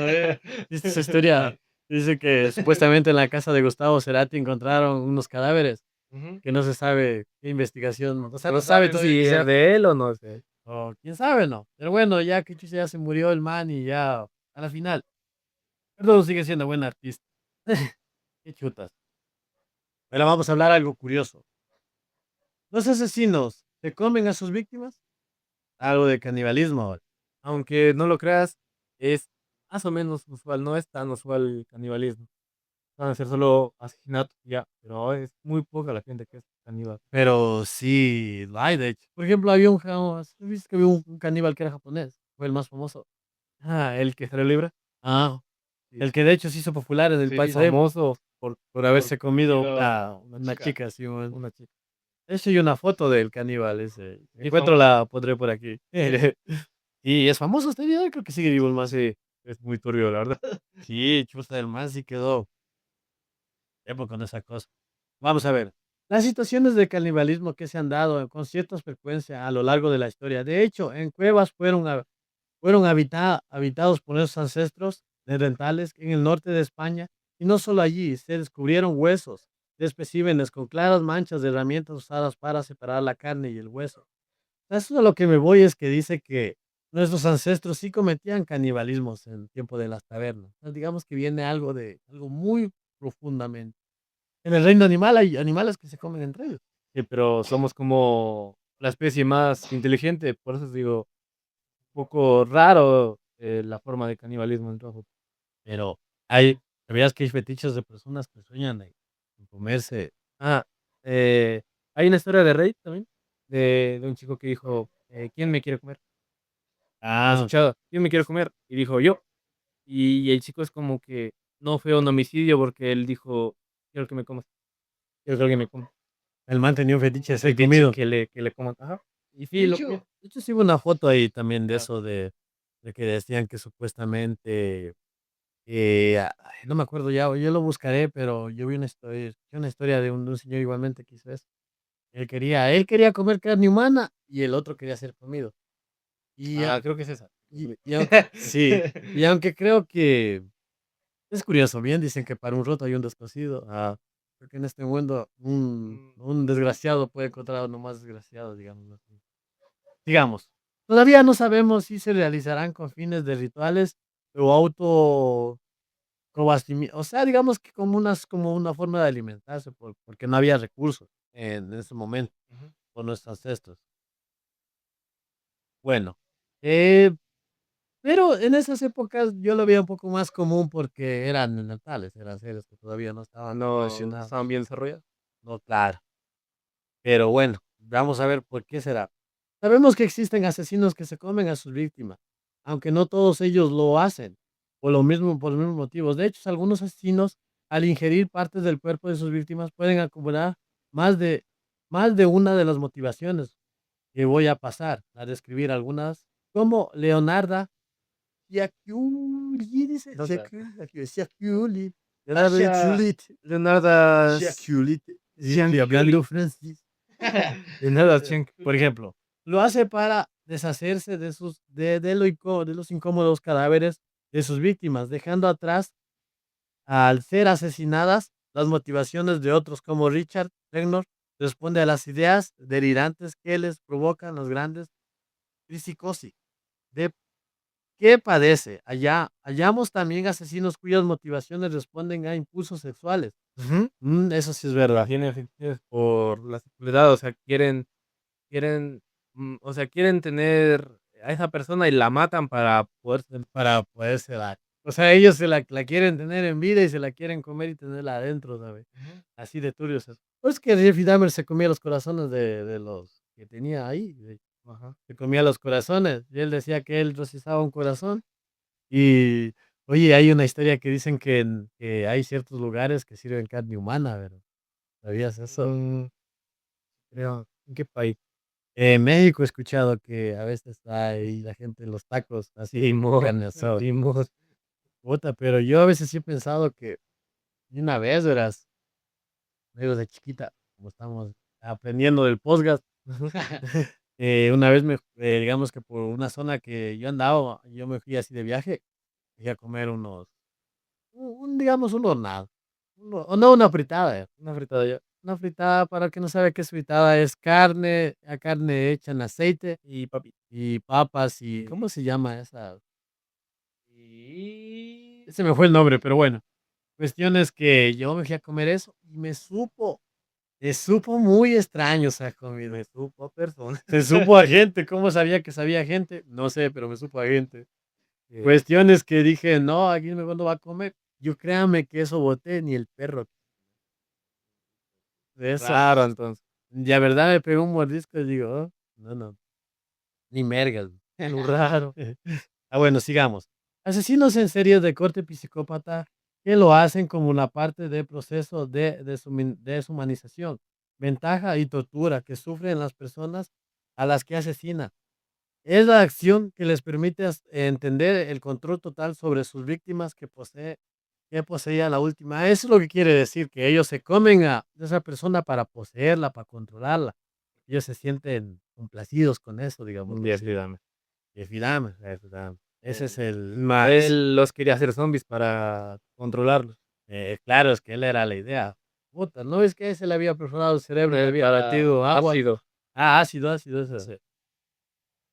¿Viste esa historia? Dice que supuestamente en la casa de Gustavo Cerati encontraron unos cadáveres Ujú. que no se sabe qué investigación, o sea, No no sabe saben todavía si que es sea. de él o no es de él. O quién sabe, ¿no? Pero bueno, ya que chucha ya se murió el man y ya a la final, perdón, sigue siendo buen artista. Qué chutas. Pero vamos a hablar algo curioso. Los asesinos. ¿Se comen a sus víctimas? Algo de canibalismo ahora. Aunque no lo creas, es más o menos usual, no es tan usual el canibalismo. Van a ser solo asesinatos, ya, pero es muy poca la gente que es caníbal. Pero sí, lo hay, de hecho. Por ejemplo, había ¿viste que había un caníbal que era japonés? Fue el más famoso. Ah, el que sale libre. Ah, Sí, el que de hecho se hizo popular en el se hizo país, ¿eh? famoso Por por haberse comido comido una una chica, chica, sí, man. una chica. De hecho, hay una foto del caníbal ese. Si Sí, encuentro famoso. la pondré por aquí. Y es famoso este día, creo que sigue vivo el más. Sí, es muy turbio, la verdad. Sí, chusta, el man sí quedó con esa cosa. Vamos a ver. Las situaciones de canibalismo que se han dado con cierta frecuencia a lo largo de la historia. De hecho, en cuevas fueron habitados por esos ancestros neandertales en el norte de España. Y no solo allí, se descubrieron huesos de especímenes con claras manchas de herramientas usadas para separar la carne y el hueso. Eso es a lo que me voy, es que dice que nuestros ancestros sí cometían canibalismos en el tiempo de las tabernas. Digamos que viene algo muy profundamente. En el reino animal hay animales que se comen entre ellos. Sí, pero somos como la especie más inteligente, por eso digo, un poco raro la forma de canibalismo en rojo. Pero ¿sabías que hay fetiches de personas que sueñan en comerse? Ah, eh, hay una historia de Reddit también, de un chico que dijo, ¿quién me quiere comer? ¿Has Ah, escuchado? ¿Quién me quiere comer? Y dijo yo. Y el chico es como que no fue un homicidio porque él dijo, quiero que me comas, quiero que alguien me coma. el man tenía un fetiche de ser Fetiche comido. que le coman. Ajá. Y De sí, lo hecho, comió. de hecho, sí hubo una foto ahí también de Ah, eso, de que decían que supuestamente, ay, no me acuerdo ya, yo lo buscaré, pero yo vi escuché una historia de un señor igualmente que hizo eso. Él quería comer carne humana y el otro quería ser comido. Y, a- creo que es esa. sí, y aunque creo que es curioso, bien, dicen que para un roto hay un descosido. Creo que en este mundo Mm, un desgraciado puede encontrar a uno más desgraciado, digamos así. Digamos, todavía no sabemos si se realizarán con fines de rituales o o sea, digamos que como una forma de alimentarse, porque no había recursos en ese momento ujú. por nuestros ancestros. Bueno, eh, pero en esas épocas yo lo veía un poco más común porque eran neandertales, eran seres que todavía no estaban No evolucionados. estaban bien desarrollados. No, claro. Pero bueno, vamos a ver por qué será. Sabemos que existen asesinos que se comen a sus víctimas, aunque no todos ellos lo hacen por los mismos motivos. De hecho, algunos asesinos, al ingerir partes del cuerpo de sus víctimas, pueden acumular más de, más de una de las motivaciones que voy a pasar a describir algunas, como Leonardo Sciacciuli, dice, Leonardo, Sciacciuli, Leonardo, Sciacciuli, Leonardo, Sciacciuli, estoy Gianculli. hablando francés. Leonardo Gianculli. Por ejemplo, lo hace para deshacerse de los incómodos cadáveres de sus víctimas, dejando atrás, al ser asesinadas, las motivaciones de otros, como Richard Regnor responde a las ideas delirantes que les provocan los grandes psicosis. ¿De qué padece? Hallamos también asesinos cuyas motivaciones responden a impulsos sexuales. Ujú. Eso sí es verdad. Tiene fetiches por la sexualidad, o sea, quieren, o sea, quieren tener a esa persona y la matan para poder Para poderse dar. O sea, ellos la quieren tener en vida y se la quieren comer y tenerla adentro, ¿sabes? Ujú. Así de turbios es. Pues que Jeffrey Dahmer se comía los corazones de los que tenía ahí. Ajá. Se comía los corazones. Y él decía que él rostizaba un corazón. Y, oye, hay una historia que dicen que hay ciertos lugares que sirven carne humana, ¿verdad? ¿Sabías eso? Mm, creo, ¿en qué país? En México he escuchado que a veces hay la gente en los tacos así, Timor, carne asada. Timor. Puta, pero yo a veces sí he pensado que y una vez, verás, digo, de chiquita, como estamos aprendiendo del podcast, Ujú. una vez digamos que por una zona que yo andaba, yo me fui así de viaje, fui a comer digamos, un hornado, o no, una fritada, Una fritada ya. una fritada, para el que no sabe qué es fritada, es carne, carne hecha en aceite Y papi. y papas y, ¿cómo se llama esa? Y Se me fue el nombre, pero bueno, cuestión es que yo me fui a comer eso y me supo supo muy extraño esa comida. Me supo a persona. Se supo a gente, ¿cómo sabía que sabía a gente? No sé, pero me supo a gente. Eh, Cuestiones que dije: "No, aquí me cuándo va a comer". Yo créame que eso boté, ni el perro de eso. raro, entonces. La verdad me pegó un mordisco y digo: "Oh, no, no, ni mergas". Lo raro. Bueno, sigamos. Asesinos en serie de corte psicópata que lo hacen como una parte del proceso de deshumanización, ventaja y tortura que sufren las personas a las que asesina. Es la acción que les permite entender el control total sobre sus víctimas que poseía la última. Eso es lo que quiere decir, que ellos se comen a esa persona para poseerla, para controlarla. Ellos se sienten complacidos con eso, digámoslo así. Jeffrey Dahmer. Jeffrey Dahmer, Jeffrey Dahmer. Ese es Él el él los quería hacer zombies para controlarlos. claro, es que él era la idea. Puta, ¿no es que se le había perforado el cerebro y le había Para metido agua? ácido. Ah, ácido, ácido, eso. Sí.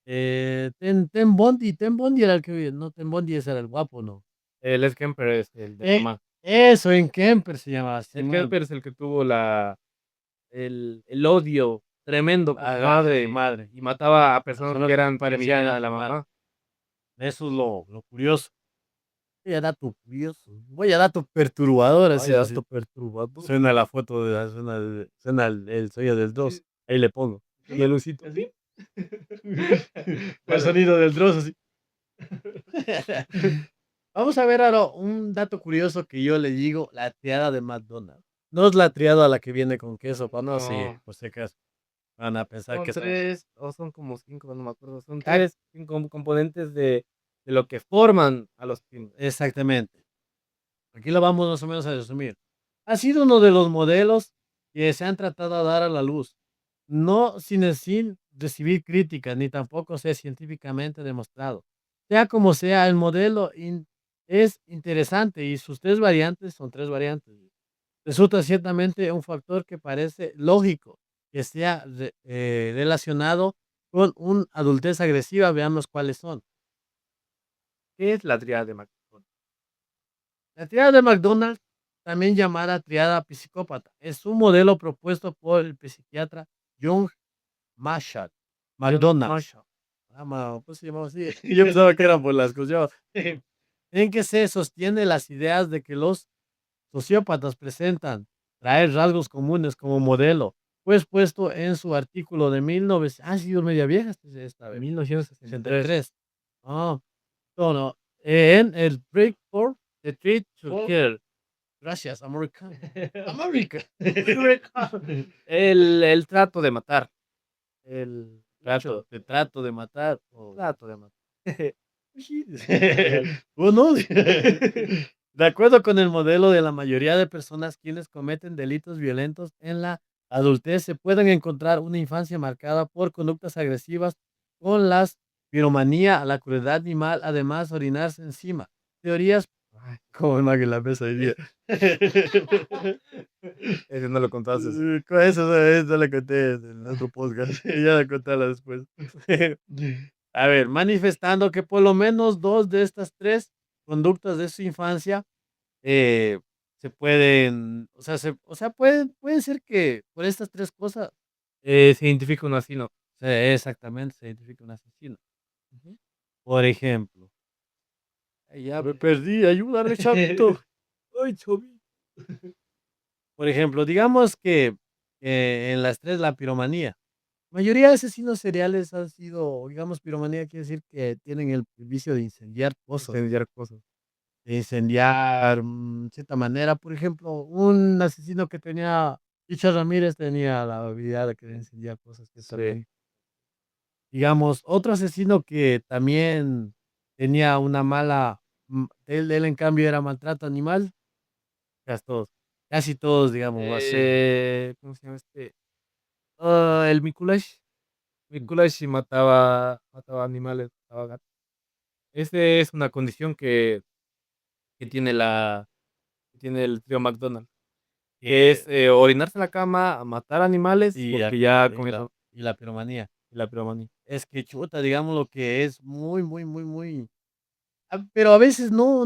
Ten Bondi era el que no, Ten Bondi ese era el guapo, ¿no? El Les Kemper es el de Eh, Mamá. eso, en Kemper se llamaba El Simón. Kemper es el que tuvo el odio tremendo con su Hacia su madre madre. y mataba a personas Personas que que se eran parecían similares a a la la madre. mamá. Eso es lo curioso. Vaya dato curioso. Vaya dato perturbador, así Vaya es. dato perturbador. Suena la foto suena el sonido del Dross. Sí, Ahí le pongo. el Lucito. ¿Así? El sonido del Dross, así. Vamos a ver ahora un dato curioso que yo le digo, la triada de McDonald's. No es la triada la que viene con queso, para no, sí, No, por si acaso. Van a pensar son que son 3 o son como 5, no me acuerdo. Son ca- 3 componentes de lo que forman a los pinos. exactamente. Aquí lo vamos más o menos a resumir. Ha sido uno de los modelos que se han tratado de dar a la luz, no sin recibir críticas, ni tampoco sea científicamente demostrado. Sea como sea, el modelo es interesante y sus tres variantes son tres variantes. Resulta ciertamente un factor que parece lógico que sea relacionado con una adultez agresiva. Veamos cuáles son. ¿Qué es la triada de McDonald's? La triada de McDonald's, también llamada triada psicópata, es un modelo propuesto por el psiquiatra John Marshall John McDonald. Marshall. Pues se llamaba así. Yo pensaba que era por las cosas. En que se sostiene las ideas de que los sociópatas presentan traer rasgos comunes como modelo, pues puesto en su artículo de 1900, sí, es media vieja esta vez, 1963. 63. Ah, no, no, en el Breakfast, The Treat to oh, Kill. gracias, American. America. El trato de matar. El Trato, dicho, te trato de matar. trato de matar. ¿O no? De acuerdo con el modelo de la mayoría de personas quienes cometen delitos violentos en la adultez, se pueden encontrar una infancia marcada por conductas agresivas con las piromanía, la crueldad animal, además orinarse encima. Teorías ay, como el mago en la mesa hoy día. Ese no lo contaste. Con eso le conté en el otro podcast. Ya la contarla después. A ver, manifestando que por lo menos 2 de estas 3 conductas de su infancia, eh, se pueden, pueden ser que por estas 3 cosas Se identifica uno así, ¿no? exactamente, se identifica un asesino. Ujú. Por ejemplo, Ya, me pues. perdí, ayúdame, chavito. Ay, chavito. Por ejemplo, digamos que, en las 3 la piromanía. Mayoría de asesinos seriales han sido, digamos, piromanía quiere decir que tienen el vicio de incendiar cosas. Incendiar cosas. De incendiar, cierta manera. Por ejemplo, un asesino que tenía Richard Ramírez tenía la habilidad de querer incendiar cosas que Sí. también, digamos, otro asesino que también tenía una mala, él en cambio era maltrato animal, casi todos, digamos así. ¿Cómo se llama este? El Mikulash. Mikulash sí mataba animales, mataba gatos. Ese es una condición que tiene que tiene el trío McDonald's, que es orinarse en la cama, matar animales, Y, porque ya y comienza la piromanía. la piromanía. Es que chuta, digamos lo que es muy, muy, muy, muy. Pero a veces no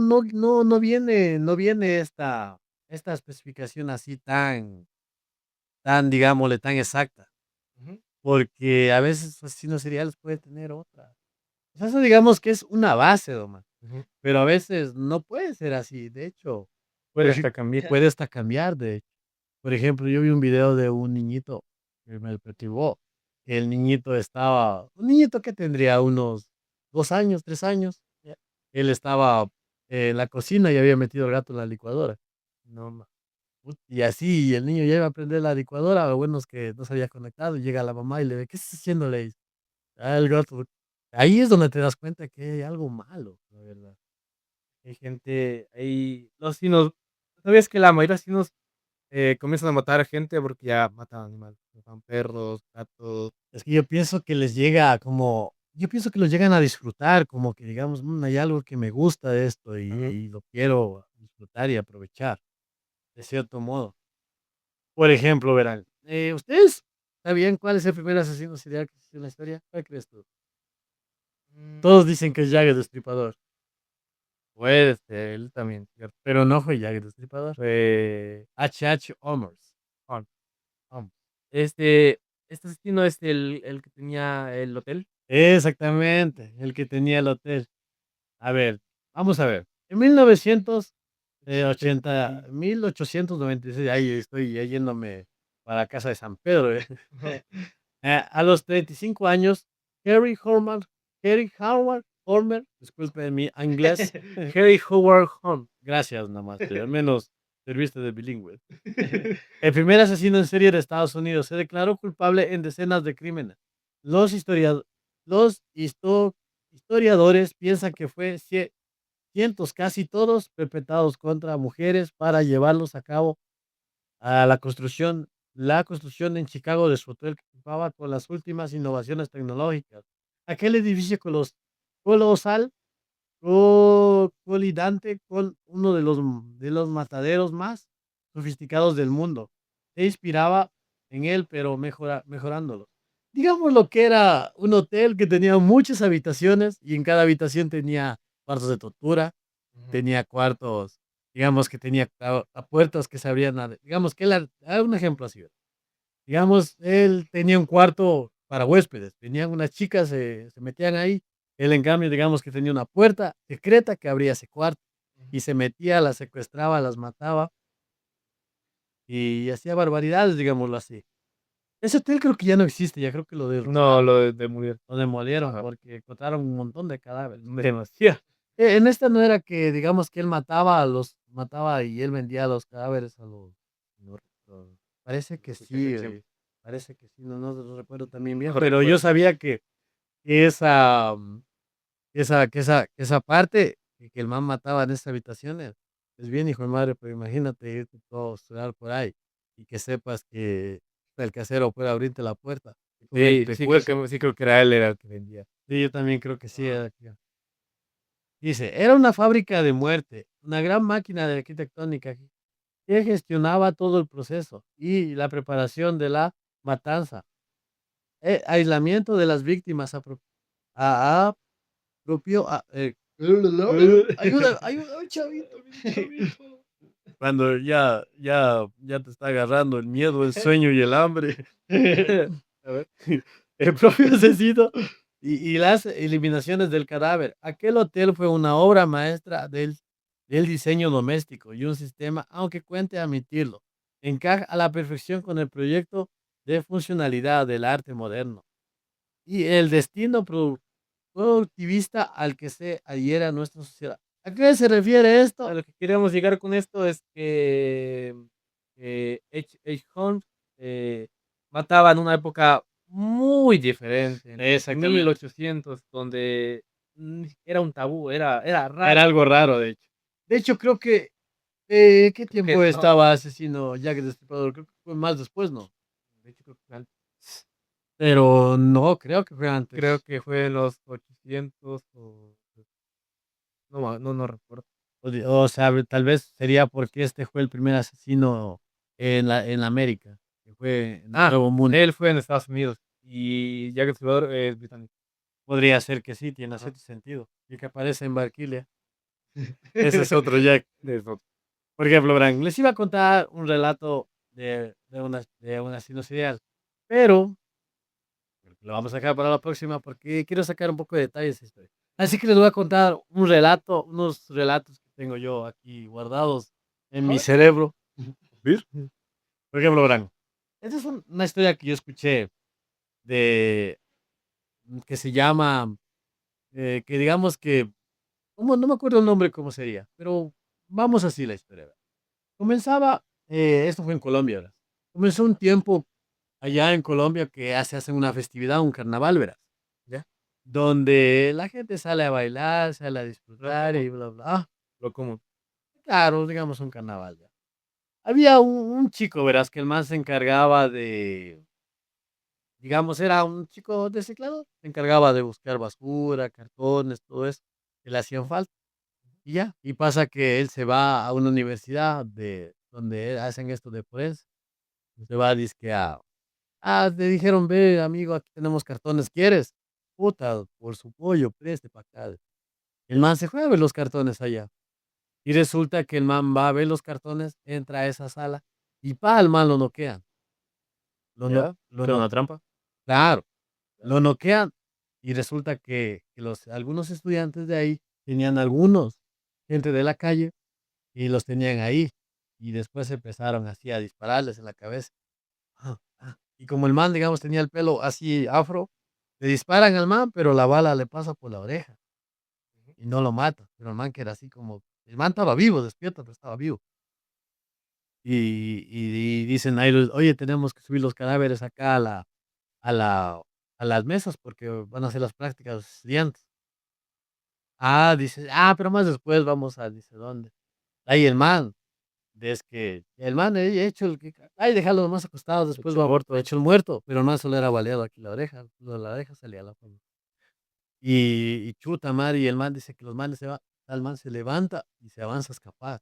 viene esta especificación así tan. tan, digámosle, tan exacta, Ujú. porque a veces asesinos seriales puede tener otra. O sea, eso digamos que es una base, Domán, Ujú. pero a veces no puede ser así. De hecho, Puede por hasta ejemplo, cambiar. puede hasta cambiar, de hecho. Por ejemplo, yo vi un video de un niñito que me perturbó. El niñito estaba, un niñito que tendría unos 2 años, 3 años. Ya. Él estaba en la cocina y había metido el gato en la licuadora. No, ma. Y así, y el niño ya iba a prender la licuadora, lo bueno es que no se había conectado, y llega la mamá y le ve, ¿qué estás haciendo? Le dice, "Ah, el gato". Ahí es donde te das cuenta que hay algo malo, la verdad. Hay gente ahí los sinos, ¿sabías que la mayoría de sinos, comienzan a matar a gente porque ya matan animales? Matan perros, gatos. Es que yo pienso que les llega como, yo pienso que lo llegan a disfrutar, como que digamos, hay algo que me gusta de esto Ajá. y lo quiero disfrutar y aprovechar, de cierto modo. Por ejemplo, verán, ¿ustedes sabían cuál es el primer asesino serial que existe en la historia? ¿Cuál crees tú? Mm, Todos dicen que es Jack el Destripador, puede ser, él también, cierto. pero no fue Jack el Destripador. Fue H. H. Holmes. Juan. Juan. Este asesino es el que tenía el hotel. Exactamente, el que tenía el hotel. A ver, vamos a ver. En 1980, 1896, ahí estoy ya yéndome para casa de San Pedro. Ajá. A los 35 años, Harry Horman, Harry Howard Hormer, disculpe mi inglés. Harry Howard Hunt. Gracias, nomás, al menos serviste de bilingüe. El primer asesino en serie de Estados Unidos se declaró culpable en decenas de crímenes. Los, historia- los historiadores piensan que fue cientos, casi todos, perpetrados contra mujeres para llevarlos a cabo a la construcción en Chicago de su hotel que ocupaba con las últimas innovaciones tecnológicas. Aquel edificio colosal, colidante con uno de los mataderos más sofisticados del mundo. Se inspiraba en él, pero mejorándolo. Digamos lo que era un hotel que tenía muchas habitaciones y en cada habitación tenía cuartos de tortura, Ujú. tenía cuartos, digamos que tenía a puertas que se abrían, digamos que él, un ejemplo así, digamos, él tenía un cuarto para huéspedes, venían unas chicas, se metían ahí, él en cambio, digamos que tenía una puerta secreta que abría ese cuarto y se metía, las secuestraba, las mataba y hacía barbaridades, digámoslo así. Ese hotel creo que ya no existe, ya creo que lo No, derrumbaron, lo de murió. lo demolieron Ajá. porque encontraron un montón de cadáveres. Demasiado. En esta no era que, digamos, que él mataba y él vendía los cadáveres a los- parece que sí, parece que sí, no lo recuerdo también bien, No pero yo recuerdo. sabía que esa parte, que el man mataba en esas habitaciones, es bien, hijo de madre, pero imagínate irte todo sudar por ahí y que sepas que el casero puede abrirte la puerta. Sí, sí creo que era él era el que vendía. Sí, yo también creo que sí. Ajá. Dice, era una fábrica de muerte, una gran máquina de arquitectónica que gestionaba todo el proceso y la preparación de la matanza, aislamiento de las víctimas, propio, ayuda, ayuda, chavito, mi chavito. Cuando ya te está agarrando el miedo, el sueño y el hambre. A ver. El propio asesino y las eliminaciones del cadáver. Aquel hotel fue una obra maestra del diseño doméstico y un sistema, aunque cuente admitirlo, encaja a la perfección con el proyecto de funcionalidad del arte moderno y el destino productivista al que se adhiera nuestra sociedad. ¿A qué se refiere A esto? lo que queremos llegar con esto es que, H. Holmes, mataba en una época muy diferente, en Exactamente. 1800, donde ni siquiera era un tabú, era raro. Era algo raro, de hecho. De hecho, creo que, ¿qué Creo que tiempo no, estaba Asesino Jack el Destripador? Creo que fue más después, ¿no? de hecho, creo que fue Pero no, creo que fue creo antes. que fue en los 800 o no recuerdo. O sea, tal vez sería porque este fue el primer asesino en la América, que fue en el Ah, Nuevo Mundo. él fue en Estados Unidos y Jack el Destripador es británico. Podría ser que sí, tiene Ajá. cierto sentido. Y que aparece en Barquilla. Ese es otro Jack. De eso. Por ejemplo, Bran, les iba a contar un relato de un asesino serial. Pero lo vamos a dejar para la próxima porque quiero sacar un poco de detalles de esa historia. Así que les voy a contar un relato, unos relatos que tengo yo aquí guardados en mi cerebro. ¿Ves? Por ejemplo, verán, esta es una historia que yo escuché de que se llama, que digamos que, como no me acuerdo el nombre cómo sería, pero vamos así la historia. ¿Verdad? Comenzaba, esto fue en Colombia, ¿verdad? Comenzó un tiempo allá en Colombia que hacen una festividad, un carnaval, verás, ¿Ya? donde la gente sale a bailar, sale a Lo disfrutar común, y bla, bla. Ah, lo común. claro, digamos un carnaval. ¿Ya? Había un chico, verás, que el más se encargaba de, digamos, era un chico reciclador, se encargaba de buscar basura, cartones, todo eso, que le hacían falta. Y ya, y pasa que él se va a una universidad de donde hacen esto de forense. Se va dizque te dijeron, ve, amigo, aquí tenemos cartones, ¿quieres? Puta, por su pollo, preste para acá. El man se fue a ver los cartones allá. Y resulta que el man va a ver los cartones, entra a esa sala y pa, el man lo noquean. Lo no, ¿Ya? lo ¿Era no, una trampa? claro, Ya. lo noquean. Y resulta que algunos estudiantes de ahí tenían algunos, gente de la calle, y los tenían ahí. Y después empezaron así a dispararles en la cabeza. Y como el man, digamos, tenía el pelo así afro, le disparan al man, pero la bala le pasa por la oreja Ujú. y no lo mata. Pero el man que era así como, el man estaba vivo, despierto, pero estaba vivo. Y dicen ahí, oye, tenemos que subir los cadáveres acá a la, a las mesas porque van a hacer las prácticas los estudiantes. Dice, pero más después vamos a, dice, ¿dónde? Ahí el man, es que el man hecho el que, déjalo más acostados, después Hecho va muerto. hecho el muerto, pero no solo era baleado aquí la oreja, la oreja salía la forma. Y chuta madre, y el man dice que los manes se va, el man se levanta y se avanza a escapar.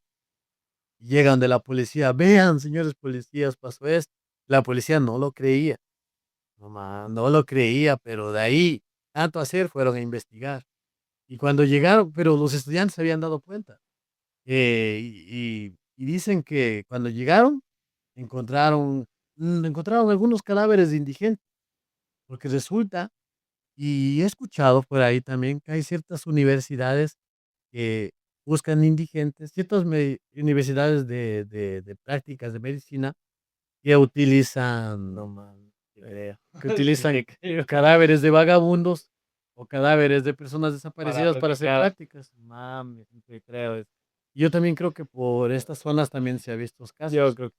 Y llegan de la policía, vean, señores policías, pasó esto. La policía no lo creía, No man. no lo creía, pero de ahí, tanto hacer, fueron a investigar. Y cuando llegaron, pero los estudiantes se habían dado cuenta. Y dicen que cuando llegaron, encontraron algunos cadáveres de indigentes, porque resulta, y he escuchado por ahí también, que hay ciertas universidades que buscan indigentes, ciertas universidades de prácticas de medicina que No utilizan, man. Te creo. que utilizan Te creo. cadáveres de vagabundos o cadáveres de personas Para desaparecidas para hacer practicar. prácticas. Mami, te creo. Yo también creo que por estas zonas también se ha visto estos Yo casos. creo que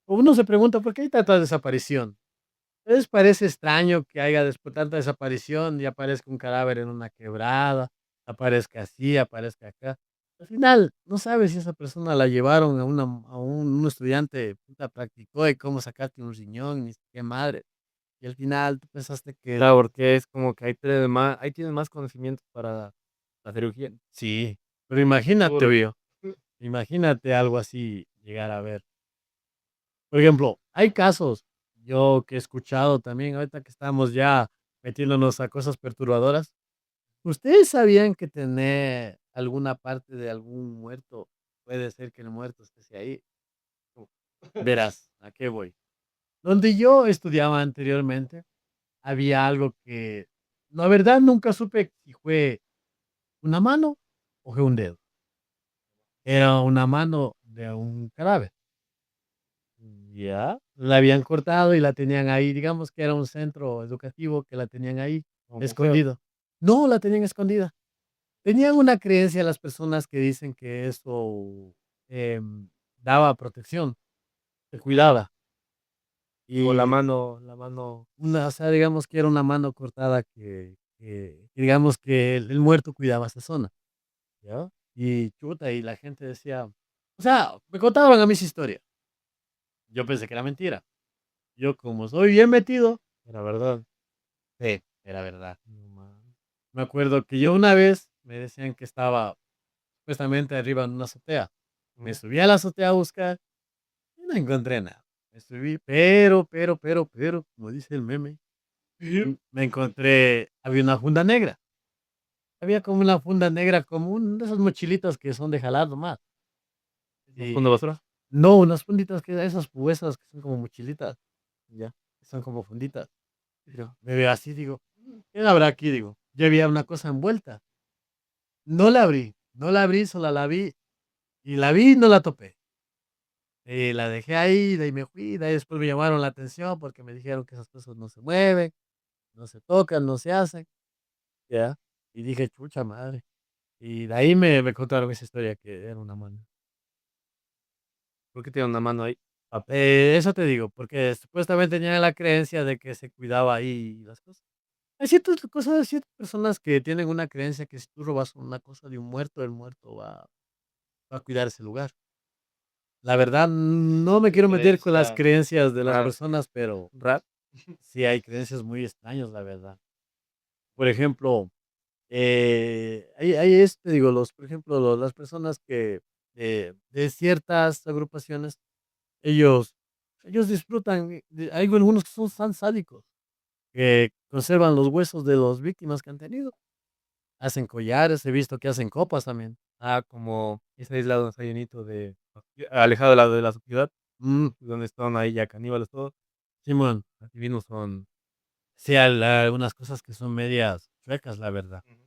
Uno se pregunta, ¿por qué hay tanta desaparición? ¿Les parece extraño que haya después tanta desaparición y aparezca un cadáver en una quebrada, aparezca así, aparezca acá? Al final, no sabes si esa persona la llevaron un estudiante, puta, practicó y cómo sacaste un riñón, ni qué madre. Y al final tú pensaste que claro, porque es como que ahí tienes más conocimientos para la cirugía. sí, pero imagínate, Seguro. vio, imagínate algo así llegar a ver. Por ejemplo, hay casos, yo que he escuchado también, ahorita que estamos ya metiéndonos a cosas perturbadoras. ¿Ustedes sabían que tener alguna parte de algún muerto puede ser que el muerto esté ahí? Uh, Verás, ¿a qué voy? Donde yo estudiaba anteriormente, había algo que, la verdad, nunca supe si fue una mano o fue un dedo. Era una mano de un cadáver. ¿Ya? La habían cortado y la tenían ahí, digamos que era un centro educativo que la tenían ahí, Un museo. escondido. No, la tenían escondida. Tenían una creencia las personas que dicen que eso, daba protección, te cuidaba. O la Y mano, la mano. o sea, digamos que era una mano cortada que digamos que el muerto cuidaba esa zona. ¿Ya? Y chuta, y la gente decía, o sea, me contaban a mis historias. Yo pensé que era mentira. Yo como soy bien metido, Era verdad. sí, era verdad. No man. Me acuerdo que yo una vez me decían que estaba supuestamente arriba en una azotea. Me Ujú. subí a la azotea a buscar y no encontré nada. Me subí, pero, como dice el meme, me encontré, había una funda negra. Había como una funda negra, como de esas mochilitas que son de jalar nomás. ¿No fue una Y basura? No, unas funditas que esas pubesas que son como mochilitas, Ya, que son como funditas. pero Me veo así, digo, ¿qué habrá aquí? Digo, yo había una cosa envuelta. No la abrí, no la abrí, solo la vi y la vi y no la topé. La dejé ahí, de ahí me fui, de ahí después me llamaron la atención porque me dijeron que esas cosas no se mueven, no se tocan, no se hacen, ya, y dije: "Chucha madre". Y de ahí me contaron esa historia que era una mano. ¿por qué tiene una mano ahí? Eso te digo, porque supuestamente tenían la creencia de que se cuidaba ahí las cosas. Hay ciertas cosas, ciertas personas que tienen una creencia que si tú robas una cosa de un muerto, el muerto va a cuidar ese lugar. La verdad, no me Qué quiero meter con las creencia creencias de las rara. personas, pero ¿Rap? sí hay creencias muy extrañas, la verdad. Por ejemplo, te digo, por ejemplo, las personas que de ciertas agrupaciones, ellos, ellos disfrutan, hay algunos que son tan sádicos, que conservan los huesos de las víctimas que han tenido. Hacen collares, he visto que hacen copas también. Ah, como ese aislado está llenito de alejado de la sociedad, Mm, donde están ahí ya caníbales todos, Simón, así mismos son. sí, algunas cosas que son medias chuecas, la verdad. Ujú.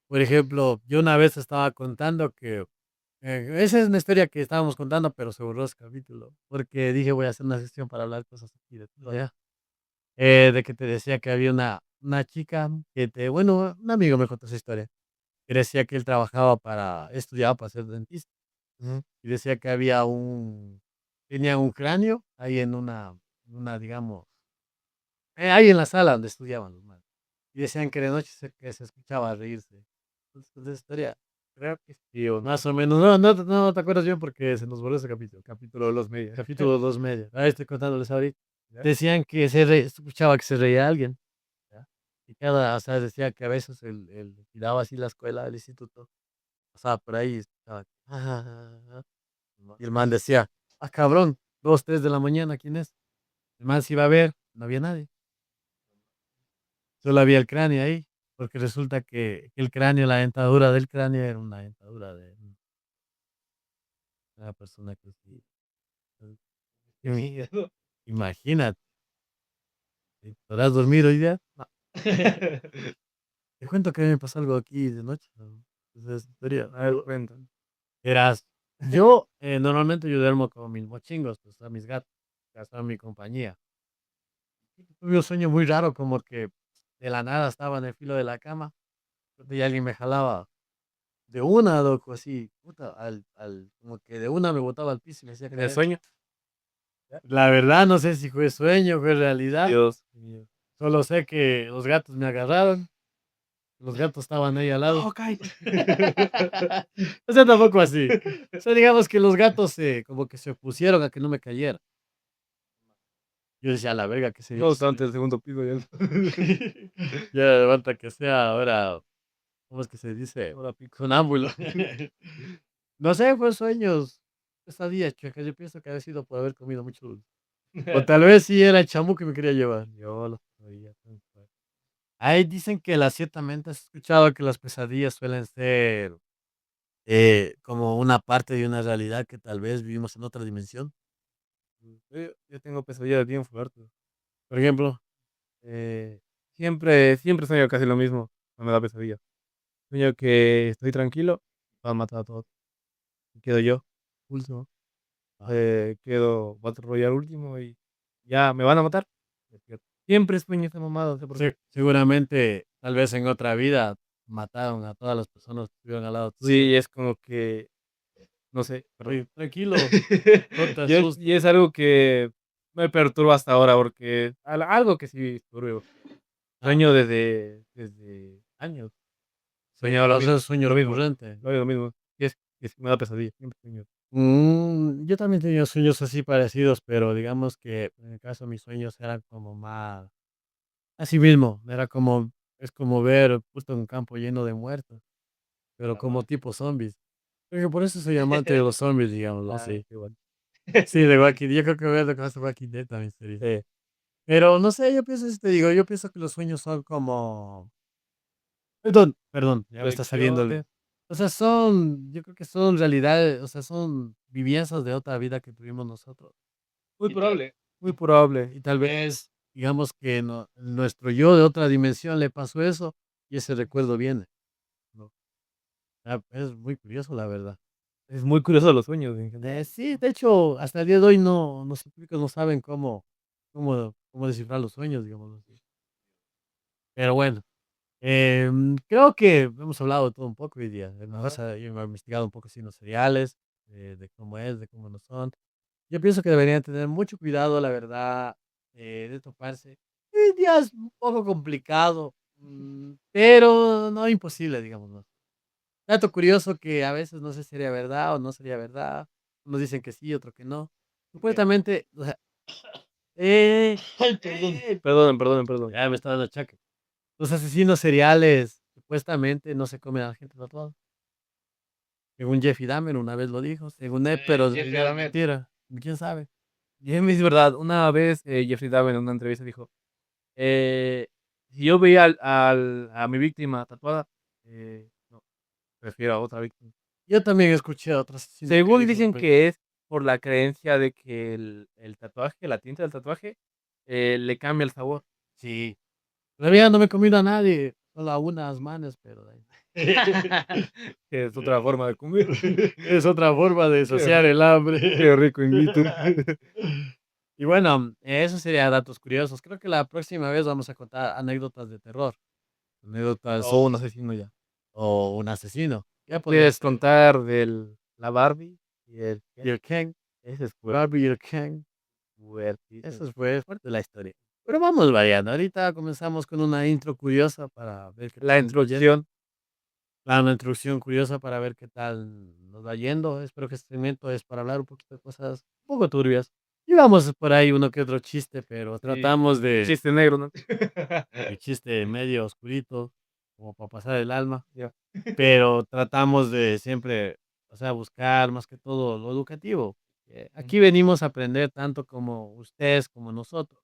Por ejemplo, yo una vez estaba contando que esa es una historia que estábamos contando, pero se borró ese capítulo, porque dije voy a hacer una sesión para hablar cosas aquí de todo allá. De que te decía que había una chica bueno, un amigo me contó esa historia, que decía que él trabajaba estudiaba para ser dentista, Ujú. y decía que tenía un cráneo ahí digamos, ahí en la sala donde estudiaban los manes. Y decían que de noche que se escuchaba reírse. Entonces, pues, esa historia, Creo que sí o no. más o menos, no te acuerdas bien porque se nos volvió ese capítulo. Capítulo de los medios. Capítulo 2 media. Ahí estoy contándoles ahorita. ¿Ya? Decían que escuchaba que se reía alguien, ¿ya? Y o sea, decía que a veces él tiraba así la escuela, el instituto, pasaba por ahí y escuchaba, No. y el man decía, ah, cabrón, 2, 3 de la mañana, ¿quién es? El man se iba a ver, no había nadie. Solo había el cráneo ahí, porque resulta que el cráneo, la dentadura del cráneo era una dentadura de una persona que sí. Qué miedo. Imagínate, ¿podrás dormir hoy día? No. Te cuento que me pasó algo aquí de noche, ¿no? Esa historia. A ver, cuéntame. Verás, yo normalmente yo duermo con mis mochingos, pues a mis gatos, que son mi compañía. Tuve un sueño muy raro, como que de la nada estaba en el filo de la cama y alguien me jalaba de una, loco, así, puta, como que de una me botaba al piso y me hacía ¿En el caer. sueño? ¿Ya? La verdad, no sé si fue sueño, fue realidad. Dios mío. Solo sé que los gatos me agarraron. Los gatos estaban ahí al lado. ¡No, cállate! O sea, tampoco así. O sea, digamos que los gatos como que se opusieron a que no me cayera. Yo decía, a la verga, ¿qué se Todos dice? estaban en el segundo piso ya. Ya levanta que sea ahora, ¿cómo es que se dice? Ahora pico. Sonámbulo. No sé, fue sueños, pesadillas, chueca. Yo pienso que ha sido por haber comido mucho dulce. O tal vez sí era el chamu que me quería llevar. Yo lo sabía. Tan fuerte. Ahí dicen que ciertamente has escuchado que las pesadillas suelen ser como una parte de una realidad que tal vez vivimos en otra dimensión. Yo tengo pesadillas bien fuertes. Por ejemplo, Eh, siempre sueño casi lo mismo cuando me da pesadilla. Sueño que estoy tranquilo, van a matar a todos. Y quedo yo, último. ah, Quedo Battle Royale último y ya me van a matar. Despierto. Siempre sueño esa mamada, no sé por qué. seguramente, tal vez en otra vida mataron a todas las personas que estuvieron al lado tuyo. Sí, es como que, no sé, perdón. Oye, tranquilo, no te asustes. Y es algo que me perturba hasta ahora porque algo que sí disturbo. Ah, Sueño desde años. Soñaba o sea, es sueño lo mismo, recurrente. lo mismo. Y es me da pesadilla, siempre sueño. Yo también tenía sueños así parecidos, pero digamos que en el caso de mis sueños eran como más, así mismo, es como ver puto un campo lleno de muertos, pero La como madre. tipo zombies. Creo que por eso soy amante de los zombies, digámoslo Ah, así. qué bueno. Sí, de Walking Dead, yo creo que voy a ver lo que pasa Walking Dead también sería. Sí, Pero no sé, yo pienso, te digo, yo pienso que los sueños son como... Perdón, ya me está saliendo proyecciones. O sea, yo creo que son realidades, o sea, son vivencias de otra vida que tuvimos nosotros. Muy Y tal probable, muy probable. y tal vez, digamos que nuestro yo de otra dimensión le pasó eso, y ese recuerdo viene, ¿no? Es muy curioso, la verdad. Es muy curioso los sueños en general. Sí, de hecho, hasta el día de hoy los científicos no saben cómo descifrar los sueños, digamos así. Pero bueno, creo que hemos hablado de todo un poco hoy día. Ajá. Yo he investigado un poco así los cereales, de cómo no son. Yo pienso que deberían tener mucho cuidado, la verdad, de toparse. Hoy en día es un poco complicado, pero no imposible, digamos, ¿no? Dato curioso que a veces no sé si sería verdad o no sería verdad. Unos dicen que sí, otros que no. ¿Qué? Supuestamente, o sea, eh, Ay, perdón. Perdonen, perdonen, perdón. ya me está dando achaque. Los asesinos seriales supuestamente no se comen a la gente tatuada. Según Jeffrey Dahmer una vez lo dijo, según él, pero en Jeffrey realidad es Dahmer. mentira. ¿Quién sabe? Y es verdad, una vez, Jeffrey Dahmer en una entrevista dijo, eh, si yo veía a mi víctima tatuada, no, prefiero a otra víctima. Yo también escuché a otro asesino que Según dijo, dicen que es por la creencia de que el tatuaje, la tinta del tatuaje, le cambia el sabor. sí, todavía no me he comido a nadie, solo a unas manes, pero de ahí. Que es otra forma de comer. Es otra forma de Qué saciar el qué hambre. rico invito. Y bueno, eso sería datos curiosos. Creo que la próxima vez vamos a contar anécdotas de terror, O anécdotas un asesino ya. o un asesino. ¿Me ¿Qué podría puedes ser? contar la Barbie y el Y Ken? el Ken, Ese es Barbie y el Ken. fuertísimo. Eso fue fuerte la historia. Pero vamos variando. Ahorita comenzamos con una intro curiosa para ver qué La tal nos va yendo. introducción. Una introducción curiosa para ver qué tal nos va yendo. Espero que este segmento es para hablar un poquito de cosas un poco turbias. Y vamos por ahí uno que otro chiste, pero Sí, tratamos de chiste negro, ¿no? el chiste medio oscurito, como para pasar el alma, Ya. pero tratamos de siempre, o sea, buscar más que todo lo educativo. Mm. Aquí venimos a aprender tanto como ustedes, como nosotros.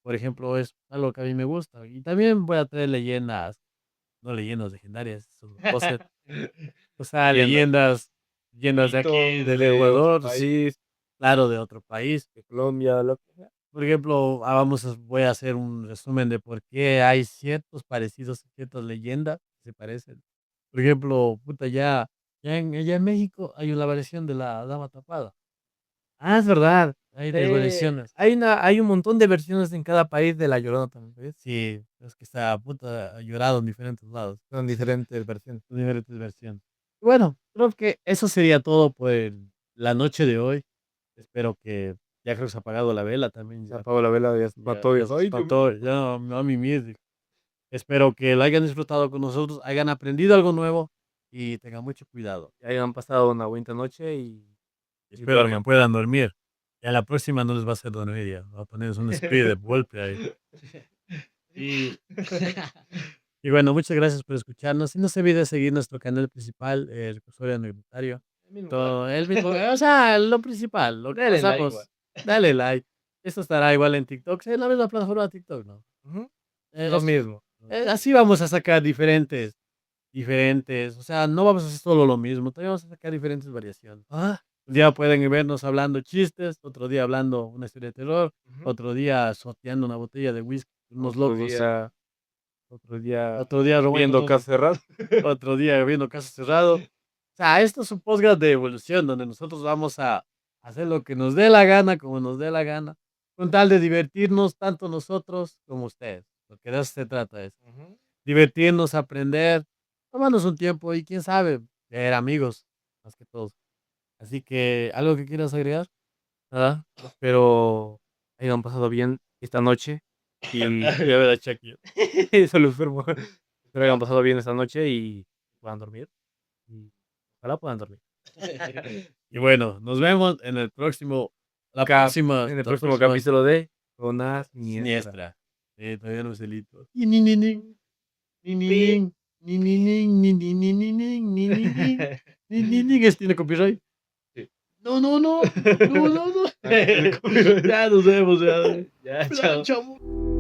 Por ejemplo, es algo que a mí me gusta. Y también voy a traer leyendas, no leyendas legendarias, son cosas, o sea, Leyenda. leyendas de aquí, Mitos del de otro Ecuador, país, claro, de otro país. de Colombia, lo que sea. Por ejemplo, voy a hacer un resumen de por qué hay ciertos parecidos, ciertas leyendas que se parecen. Por ejemplo, puta, allá en México hay una variación de la dama tapada. Ah, es verdad. Hay variaciones. Hay un montón de versiones en cada país de La Llorona también, ¿sabes? Sí, es que está puta llorado en diferentes lados, Son diferentes versiones. diferentes versiones. Bueno, creo que eso sería todo por la noche de hoy. Espero que ya creo que se ha apagado la vela también, Se ya, apagó la vela, ya ya, mató, ya ya. se Ay, Dios mío. espantó, ya me va a mimir. Espero que lo hayan disfrutado con nosotros, hayan aprendido algo nuevo y tengan mucho cuidado. Ya hayan pasado una buena noche y Espero que duerman. puedan dormir. Ya la próxima no les va a hacer dormir ya. Va a ponerles un spray de golpe ahí. Y, y bueno, muchas gracias por escucharnos. Y no se olvide seguir nuestro canal principal, el Recursorio Anecdotario. El mismo canal. Todo el mismo, o sea, lo principal, lo que Denle like igual. pasamos. Dale like. Esto estará igual en TikTok, sí, en la misma plataforma de TikTok, ¿no? Ujú. Lo Es- mismo. así vamos a sacar diferentes, o sea, no vamos a hacer solo lo mismo, también vamos a sacar diferentes variaciones. Ah, Un día pueden vernos hablando chistes, otro día hablando una historia de terror, ujú. otro día sorteando una botella de whisky, unos Otro locos, día, otro día otro día viendo robando, caso cerrado. otro día viendo casos cerrados. O sea, esto es un podcast de evolución donde nosotros vamos a hacer lo que nos dé la gana, como nos dé la gana, con tal de divertirnos tanto nosotros como ustedes, porque de eso se trata es Ujú. divertirnos, aprender, tomarnos un tiempo y quién sabe, ser amigos, más que todo. Así que, ¿algo que quieras agregar? Nada, espero hayan pasado bien esta noche y Ya me da Chucky. solo enfermo. Espero hayan pasado bien esta noche y puedan dormir. Y ojalá puedan dormir. Y bueno, nos vemos en el próximo, En el la próximo próxima capítulo de Zona Siniestra. siniestra. Todavía no sé lito. Ni, ni, ni, ni, ni, ni, Pi. ni, ni, ni, ni, ni, ni, ni, ni, ni, ni, ni, ni, ni, ni, ni, que tiene copyright. Sí. No, no, no, no, no, no. Ah, tiene copyright. Ya nos vemos, ya. Ya, chao. Chao.